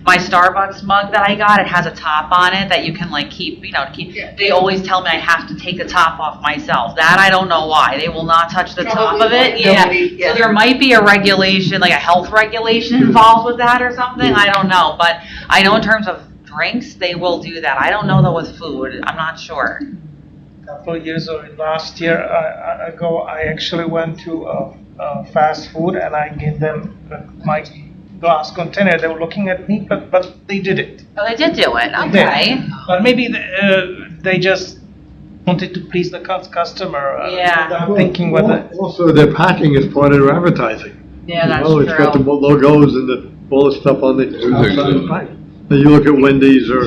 my Starbucks mug that I got, it has a top on it that you can like keep, they always tell me I have to take the top off myself. That I don't know why. They will not touch the top of it. Yeah. So there might be a regulation, like a health regulation involved with that or something. I don't know. But I know in terms of drinks, they will do that. I don't know though with food. I'm not sure. a couple of years or last year ago, I actually went to fast food and I gave them my glass container. They were looking at me, but they did it. Oh, they did do it. They Okay. did. But maybe they just wanted to please the customer. Yeah. Without thinking whether. Also, their packing is part of their advertising. Yeah, that's It's got the true. logos and all the stuff on the outside of the pack. Now, you look at Wendy's or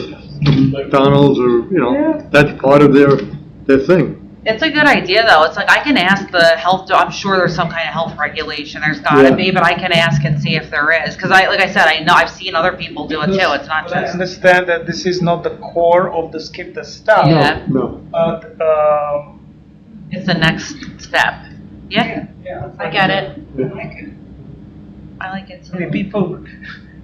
McDonald's or, that's part of their thing. It's a good idea though. It's like I can ask the health, I'm sure there's some kind of health regulation. There's gotta Yeah. be, but I can ask and see if there is. Cause like I said, I know I've seen other people do it too. It's not But I just. understand that this is not the core of the skip the stuff. Yeah. No. But, It's the next step. Yeah, I get it. I like it I mean, too. people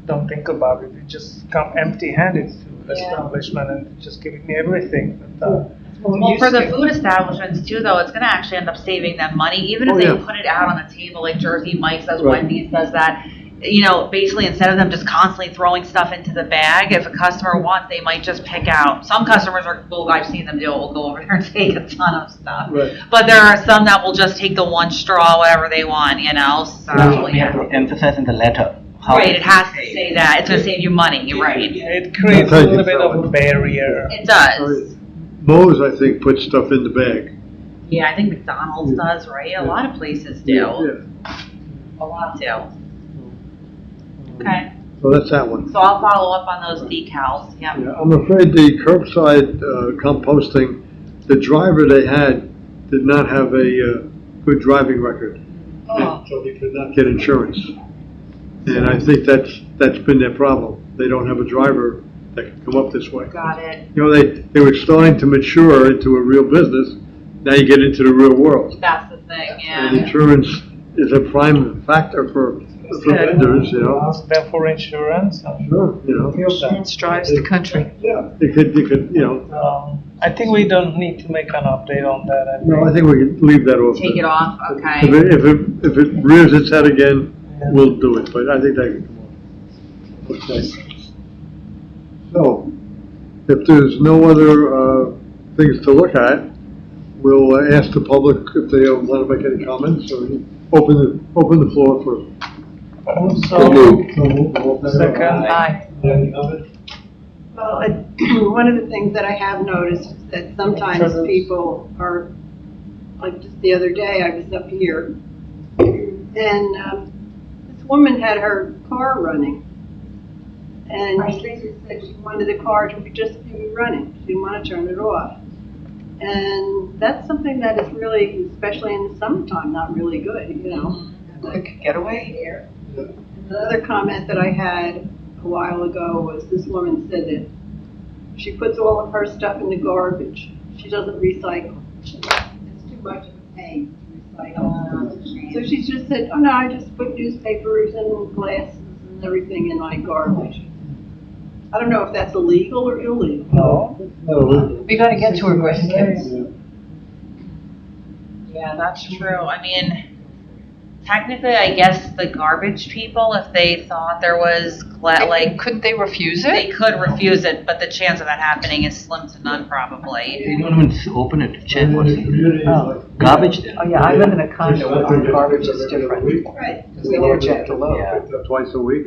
don't think about it. They just come empty-handed to the establishment and just giving me everything. But, Well, for the food establishments too, though, it's gonna actually end up saving them money, even if Oh, they yeah. put it out on the table, like Jersey Mike's does, Right. Wendy's does that. Basically instead of them just constantly throwing stuff into the bag, if a customer wants, they might just pick out. Some customers are cool, I've seen them do it, will go over there and take a ton of stuff. Right. But there are some that will just take the one straw, whatever they want, so, We have to emphasize in the letter. how Right, it has to say that, it's gonna save you money, you're right. it creates a little bit of a barrier. It does. Moe's, I think, puts stuff in the bag. Yeah, I think McDonald's does, right? A lot of places do. Yeah. A lot do. Okay, So that's that one. so I'll follow up on those decals, yeah. Yeah, I'm afraid the curbside composting, the driver they had did not have a good driving record. Oh. So he could not get insurance. And I think that's been their problem. They don't have a driver that can come up this way. Got it. They were starting to mature into a real business. Now you get into the real world. That's the thing, And yeah. insurance is a prime factor for vendors, Ask them for insurance. Sure, Insurance drives the country. Yeah, you could, I think we don't need to make an update on that. no, I think we could leave that off. Take it off, If okay. if it rears its head again, we'll do it, but I think that can come off. Okay. So, if there's no other, things to look at, we'll ask the public if they want to make any comments, or open the floor for. So, second. Aye. Well, one of the things that I have noticed is that sometimes people are, like just the other day, I was up here, and this woman had her car running. And she said she wanted the car to just be running. She didn't want to turn it off. And that's something that is really, especially in the summertime, not really good, Quick getaway. Another comment that I had a while ago was this woman said that she puts all of her stuff in the garbage. She doesn't recycle. It's too much of a pain to recycle. So she just said, oh no, I just put newspapers and glasses and everything in my garbage. I don't know if that's illegal or illegal. No. We gotta get to her, grandkids. Yeah, that's true. I mean, Technically, I guess the garbage people, if they thought there was, Couldn't they refuse they it? could refuse it, but the chance of that happening is slim to none probably. They don't even open it to check what's garbage there. Oh, yeah, I live in a condo where our garbage is different. Right. Because they don't check the load. Yeah. Twice a week,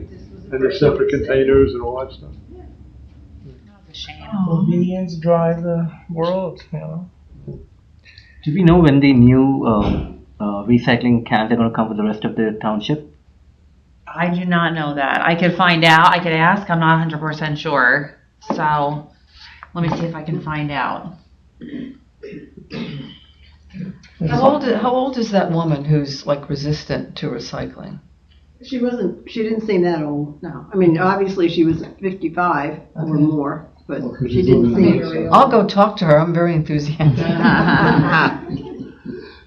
and there's separate containers and all that stuff. It's a shame. Convenience drive the world, you know. Do we know when the new recycling cans are going to come with the rest of the township? I do not know that. I could find out. I could ask. I'm not 100% sure. So let me see if I can find out. How old is that woman who's like resistant to recycling? She didn't seem that old, no. I mean, obviously she was 55 or Okay. more, but she didn't seem very old. I'll go talk to her, I'm very enthusiastic.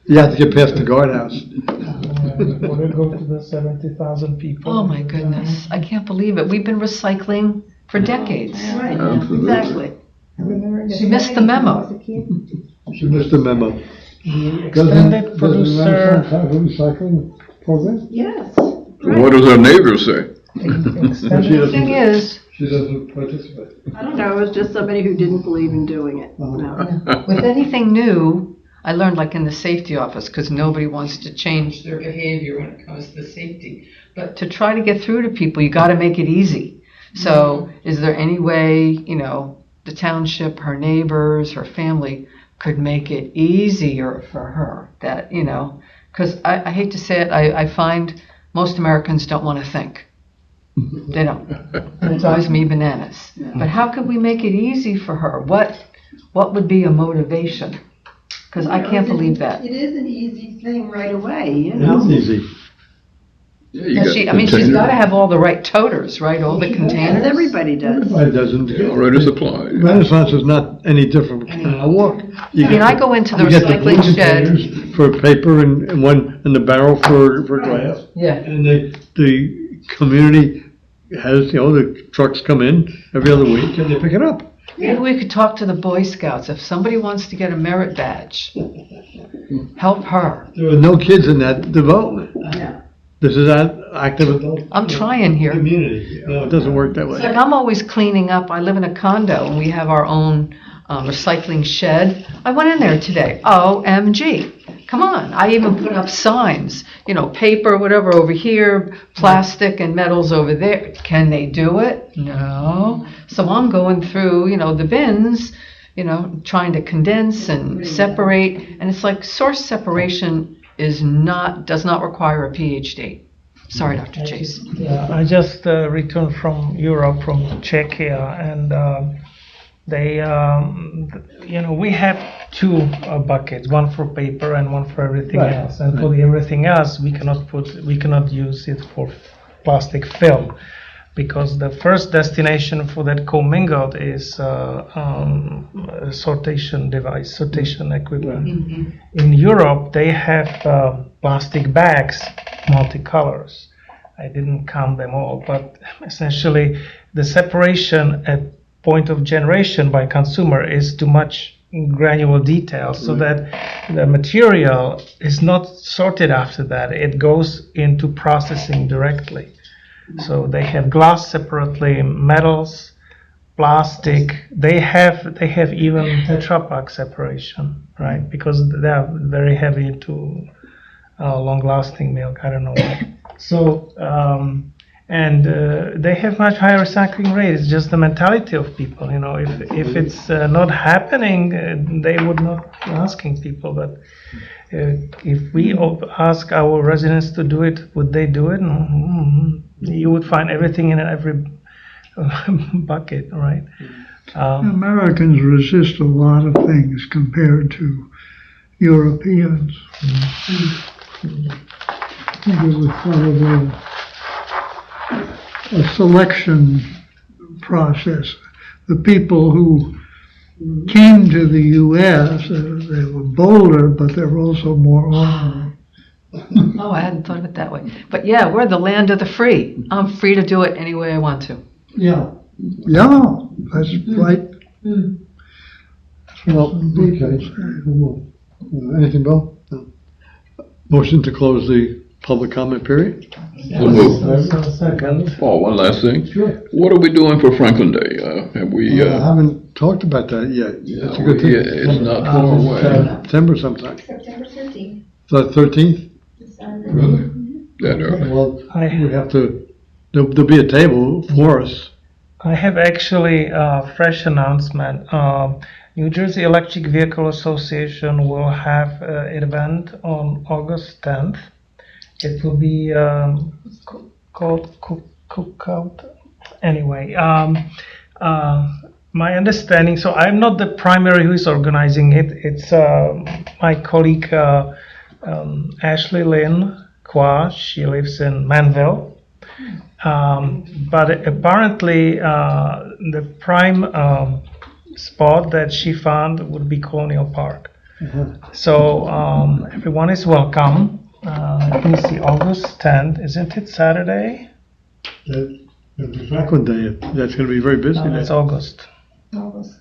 You have to get past the guardhouse. We'll go to the 70,000 people. Oh my goodness, I can't believe it. We've been recycling for decades. Right, Absolutely. exactly. She missed the memo. She missed the memo. The extended producer. recycling program? Yes. What does our neighbors say? The thing is, She doesn't participate. I don't know, it was just somebody who didn't believe in doing it, no. with anything new, I learned like in the safety office, because nobody wants to change their behavior when it comes to safety. But to try to get through to people, you got to make it easy. So is there any way, the township, her neighbors, her family could make it easier for her that, because I hate to say it, I find most Americans don't want to think. They don't. It drives me bananas. But how could we make it easy for her? What would be a motivation? Because I can't believe that. It is an easy thing right away, It's easy. Yeah, you got She's containers. got to have all the right toters, right? All the Yes, containers. everybody does. Everybody doesn't. Yeah, already supplied. Renaissance is not any different from Canada Walk. I go into the You get recycling blue shed. containers for paper and one in the barrel for glass. Yeah. And the community has, the trucks come in every other week and they pick it up. Maybe we could talk to the Boy Scouts. If somebody wants to get a merit badge, help her. There are no kids in that development. Yeah. This is an active adult. I'm trying here. Community. No, it doesn't work that way. It's like I'm always cleaning up. I live in a condo and we have our own recycling shed. I went in there today. OMG. Come on. I even put up signs, paper, whatever over here, plastic and metals over there. Can they do it? No. So I'm going through, the bins, trying to condense and separate. And it's like source separation does not require a PhD. Sorry, Dr. Chase. Yeah, I just returned from Europe, from Czechia, and they, we have two buckets, one for paper and one for everything else. And for the everything else, we cannot use it for plastic film, because the first destination for that commingled is a sortation device, sortation equipment. In Europe, they have plastic bags, multicolors. I didn't count them all, but essentially the separation at point of generation by consumer is too much granular detail, so that the material is not sorted after that. It goes into processing directly. So they have glass separately, metals, plastic. They have even Tetra Pak separation, right? Because they are very heavy into long-lasting milk. I don't know why. So they have much higher recycling rate. It's just the mentality of people. If it's not happening, they would not be asking people. But if we ask our residents to do it, would they do it? You would find everything in every bucket, right? Americans resist a lot of things compared to Europeans. I think it was probably a selection process. The people who came to the U.S., they were bolder, but they were also more ornery. Oh, I hadn't thought of it that way. But yeah, we're the land of the free. I'm free to do it any way I want to. Yeah, that's right. Well, okay. Anything, Bill? No. Motion to close the public comment period. So moved. Second. Oh, one last thing. Sure. What are we doing for Franklin Day? Have we, I haven't talked about that yet. That's a good thing. it's not far away. September sometime. September 13th. So 13th? Really? That early? Well, we have to, there'll be a table for us. I have actually a fresh announcement. New Jersey Electric Vehicle Association will have an event on August 10th. It will be called Cookout. Anyway, my understanding, so I'm not the primary who is organizing it. It's my colleague Ashley Lynn Kwa. She lives in Manville. But apparently the prime spot that she found would be Colonial Park. So everyone is welcome. Let me see, August 10th, isn't it Saturday? Franklin Day, that's going to be very busy. No, it's August. August.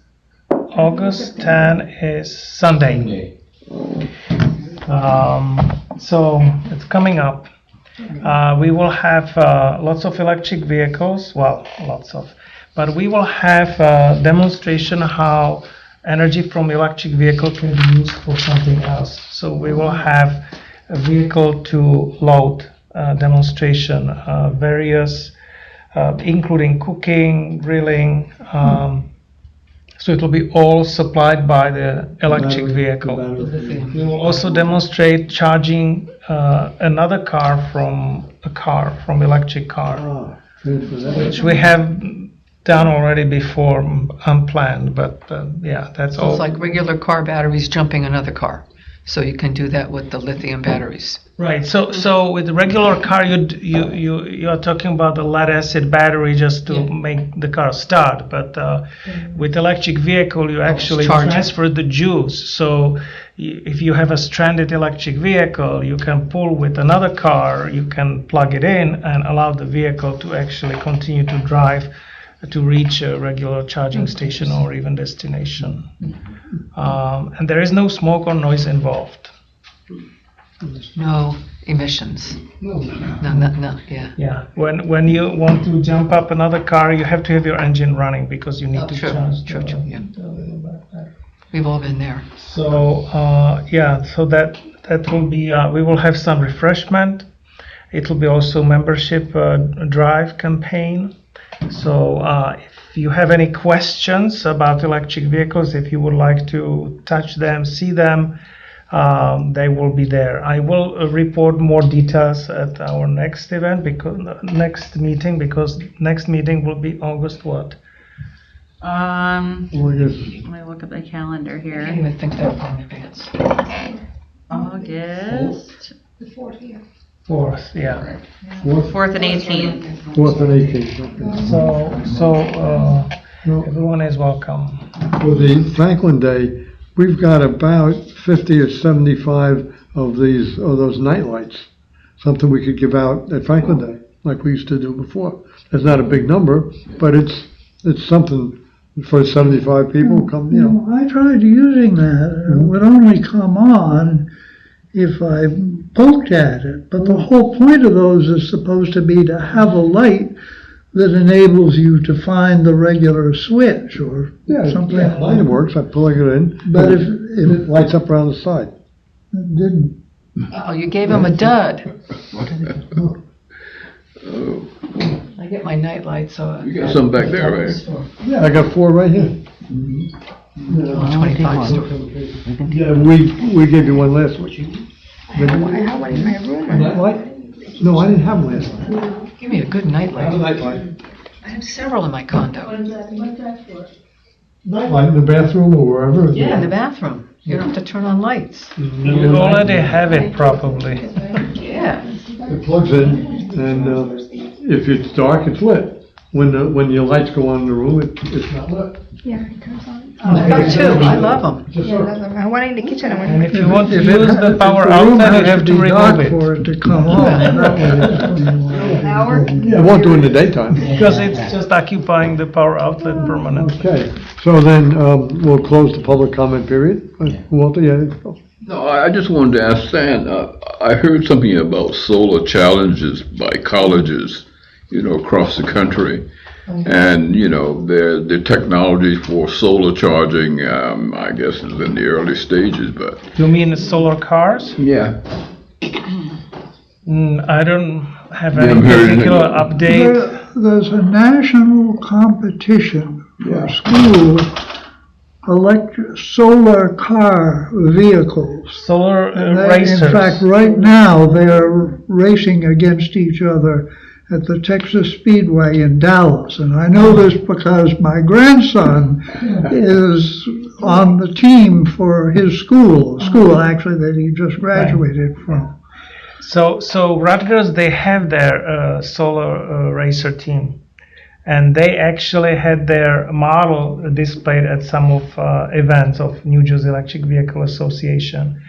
August 10 is Sunday. So it's coming up. We will have lots of electric vehicles, well, but we will have a demonstration how energy from electric vehicle can be used for something else. So we will have a vehicle to load demonstration, various, including cooking, grilling. So it will be all supplied by the electric vehicle. We will also demonstrate charging another car from electric car, which we have done already before, unplanned, but yeah, that's So all. it's like regular car batteries jumping another car. So you can do that with the lithium batteries. Right, so with the regular car, you're talking about the lead acid battery just to make the car start, but with electric vehicle, you actually charge it. transfer the juice. So if you have a stranded electric vehicle, you can pull with another car, you can plug it in and allow the vehicle to actually continue to drive to reach a regular charging station or even destination. And there is no smoke or noise involved. No emissions. No, yeah. Yeah, when you want to jump up another car, you have to have your engine running because you need to charge. True, yeah. the little battery. We've all been there. So so that will be. We will have some refreshment. It will be also membership drive campaign. So if you have any questions about electric vehicles, if you would like to touch them, see them, they will be there. I will report more details at our next event, next meeting will be August what? Let me look at the calendar I here. didn't even think that far in advance. August The 4th, yeah. 4th, yeah. 4th and 18th. 4th and 18th. So everyone is welcome. For the Franklin Day, we've got about 50 or 75 of those night lights. Something we could give out at Franklin Day, like we used to do before. It's not a big number, but it's something for 75 people. Come, you know. I tried using that. It would only come on if I poked at it. But the whole point of those is supposed to be to have a light that enables you to find the regular switch or something. Yeah, mine works. I plug it in, But if it lights up around the side. it didn't, Oh, you gave him a dud. I get my night light, so. You got some back there, right? Yeah, I got 4 right here. 25 stores. Yeah, we gave you one last week. I have one in my room. Night light? No, I didn't have one last week. Give me a good night I have a light. night light. I have several in my condo. Night light in the bathroom or wherever. Yeah, in the bathroom. You don't have to turn on lights. You already have it probably. Yeah. It plugs in, and if it's dark, it's lit. When your lights go on in the room, it's not lit. Yeah, it turns on. I love too. I love them. Yeah, that's I want it in the kitchen. And if you want to if use it- the if power the room outlet, you has have to be dark remove it. for it to come on. That way it's An hour? Yeah, it won't do it in the daytime. Because it's just occupying the power outlet permanently. Okay, so then we'll close the public comment period. Walter, yeah. No, I just wanted to ask Stan, I heard something about solar challenges by colleges, across the country. And, the technology for solar charging, I guess is in the early stages, but. You mean solar cars? Yeah. I don't have You any haven't heard anything particular about update. There's a national competition for school solar car vehicles. Solar racers. In fact, right now, they're racing against each other at the Texas Speedway in Dallas. And I know this because my grandson is on the team for his school actually that he just graduated from. So Rutgers, they have their solar racer team, and they actually had their model displayed at some of events of New Jersey Electric Vehicle Association.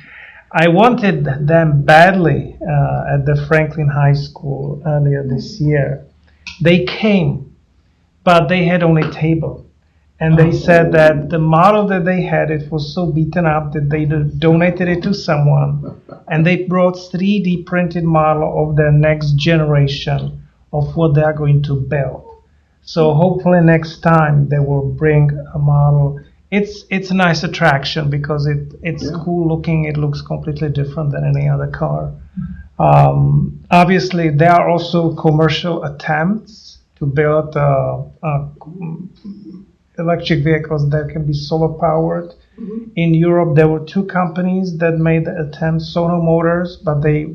I wanted them badly at the Franklin High School earlier this year. They came, but they had only table. And they said that the model that they had, it was so beaten up that they donated it to someone. And they brought 3D printed model of their next generation of what they are going to build. So hopefully next time they will bring a model. It's a nice attraction because it's cool looking. It looks completely different than any other car. Obviously, there are also commercial attempts to build electric vehicles that can be solar powered. In Europe, there were two companies that made the attempt, Sono Motors, but they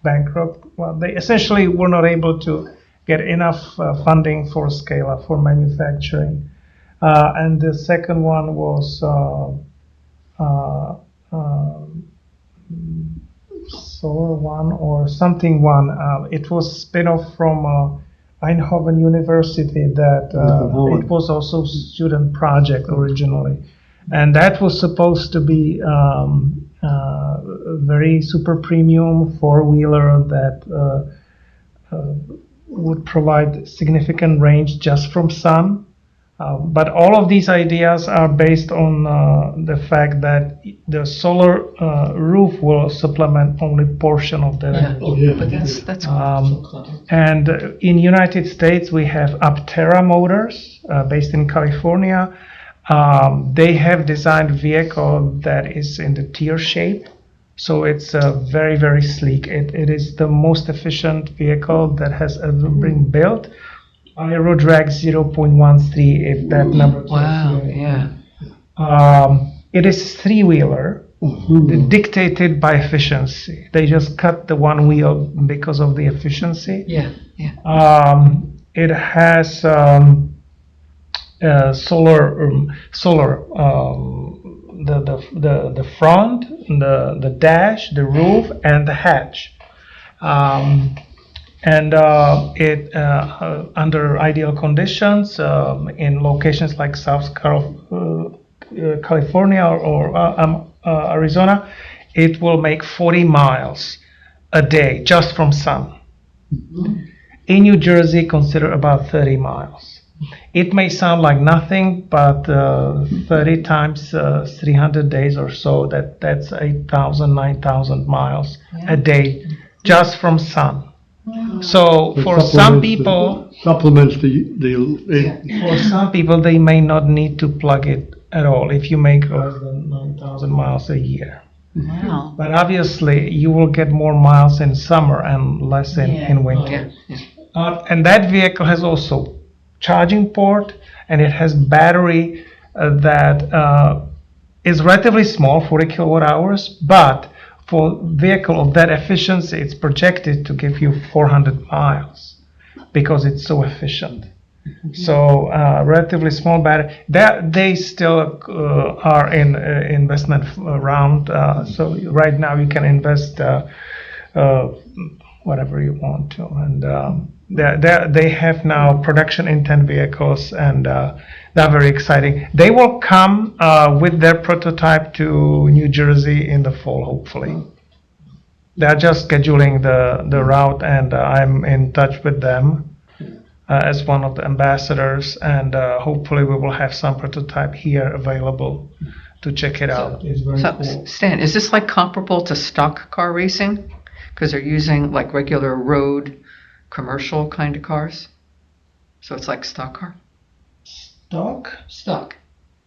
bankrupt. Well, they essentially were not able to get enough funding for scale-up for manufacturing. And the second one was Solar One or something One. It was spin-off from Eindhoven University that it was also student project originally. And that was supposed to be very super premium four-wheeler that would provide significant range just from sun. But all of these ideas are based on the fact that the solar roof will supplement only portion of the energy. But that's And in United States, we have Aptera Motors, based in California. They have designed a vehicle that is in the tear shape. So it's very, very sleek. It is the most efficient vehicle that has ever been built. Aero drag 0.13, if that number. Wow, yeah. It is three-wheeler, dictated by efficiency. They just cut the one wheel because of the efficiency. Yeah. It has solar, the front, the dash, the roof, and the hatch. And it under ideal conditions in locations like South California or Arizona, it will make 40 miles a day just from sun. In New Jersey, consider about 30 miles. It may sound like nothing, but 30 times 300 days or so, that's 8,000, 9,000 miles a day just from sun. So for some people, supplements the for some people, they may not need to plug it at all if you make less than 9,000 miles a year. Wow. But obviously, you will get more miles in summer and less in winter. And that vehicle has also charging port, and it has battery that is relatively small, 40 kilowatt hours, but for vehicle of that efficiency, it's projected to give you 400 miles because it's so efficient. So relatively small battery. They still are in investment round. So right now you can invest whatever you want to, and they have now production intent vehicles, and they're very exciting. They will come with their prototype to New Jersey in the fall, hopefully. They're just scheduling the route, and I'm in touch with them as one of the ambassadors, and hopefully we will have some prototype here available to check it out. It's very So, cool. Stan, is this like comparable to stock car racing? Because they're using like regular road, commercial kind of cars? So it's like stock car? Doc? Stock.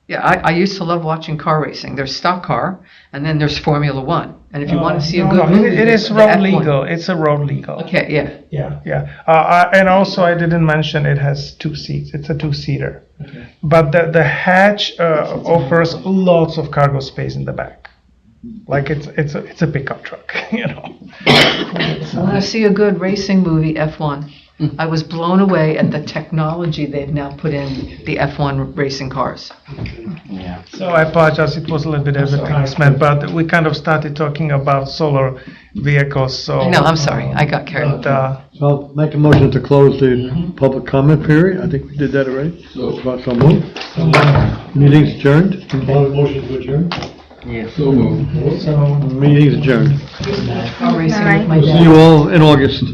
Yeah, I used to love watching car racing. There's stock car, and then there's Formula One. And if you want to see a good movie, it is the road F1. legal. It's a road legal. Okay, yeah. Yeah. And also, I didn't mention it has 2 seats. It's a 2-seater. But the hatch offers lots of cargo space in the back. Like it's a pickup truck, you know. When I see a good racing movie, F1, I was blown away at the technology they've now put in the F1 racing cars. Yeah. So I apologize, it was a little bit advertisement, but we kind of started talking about solar vehicles, so. No, I'm sorry, I got carried away. But, So I'll make a motion to close the public comment period. I think we did that already. So moved. Meeting's adjourned. Motion to adjourn. Yes. So moved. so. Meeting's adjourned. Car racing with my See dad. you all in August.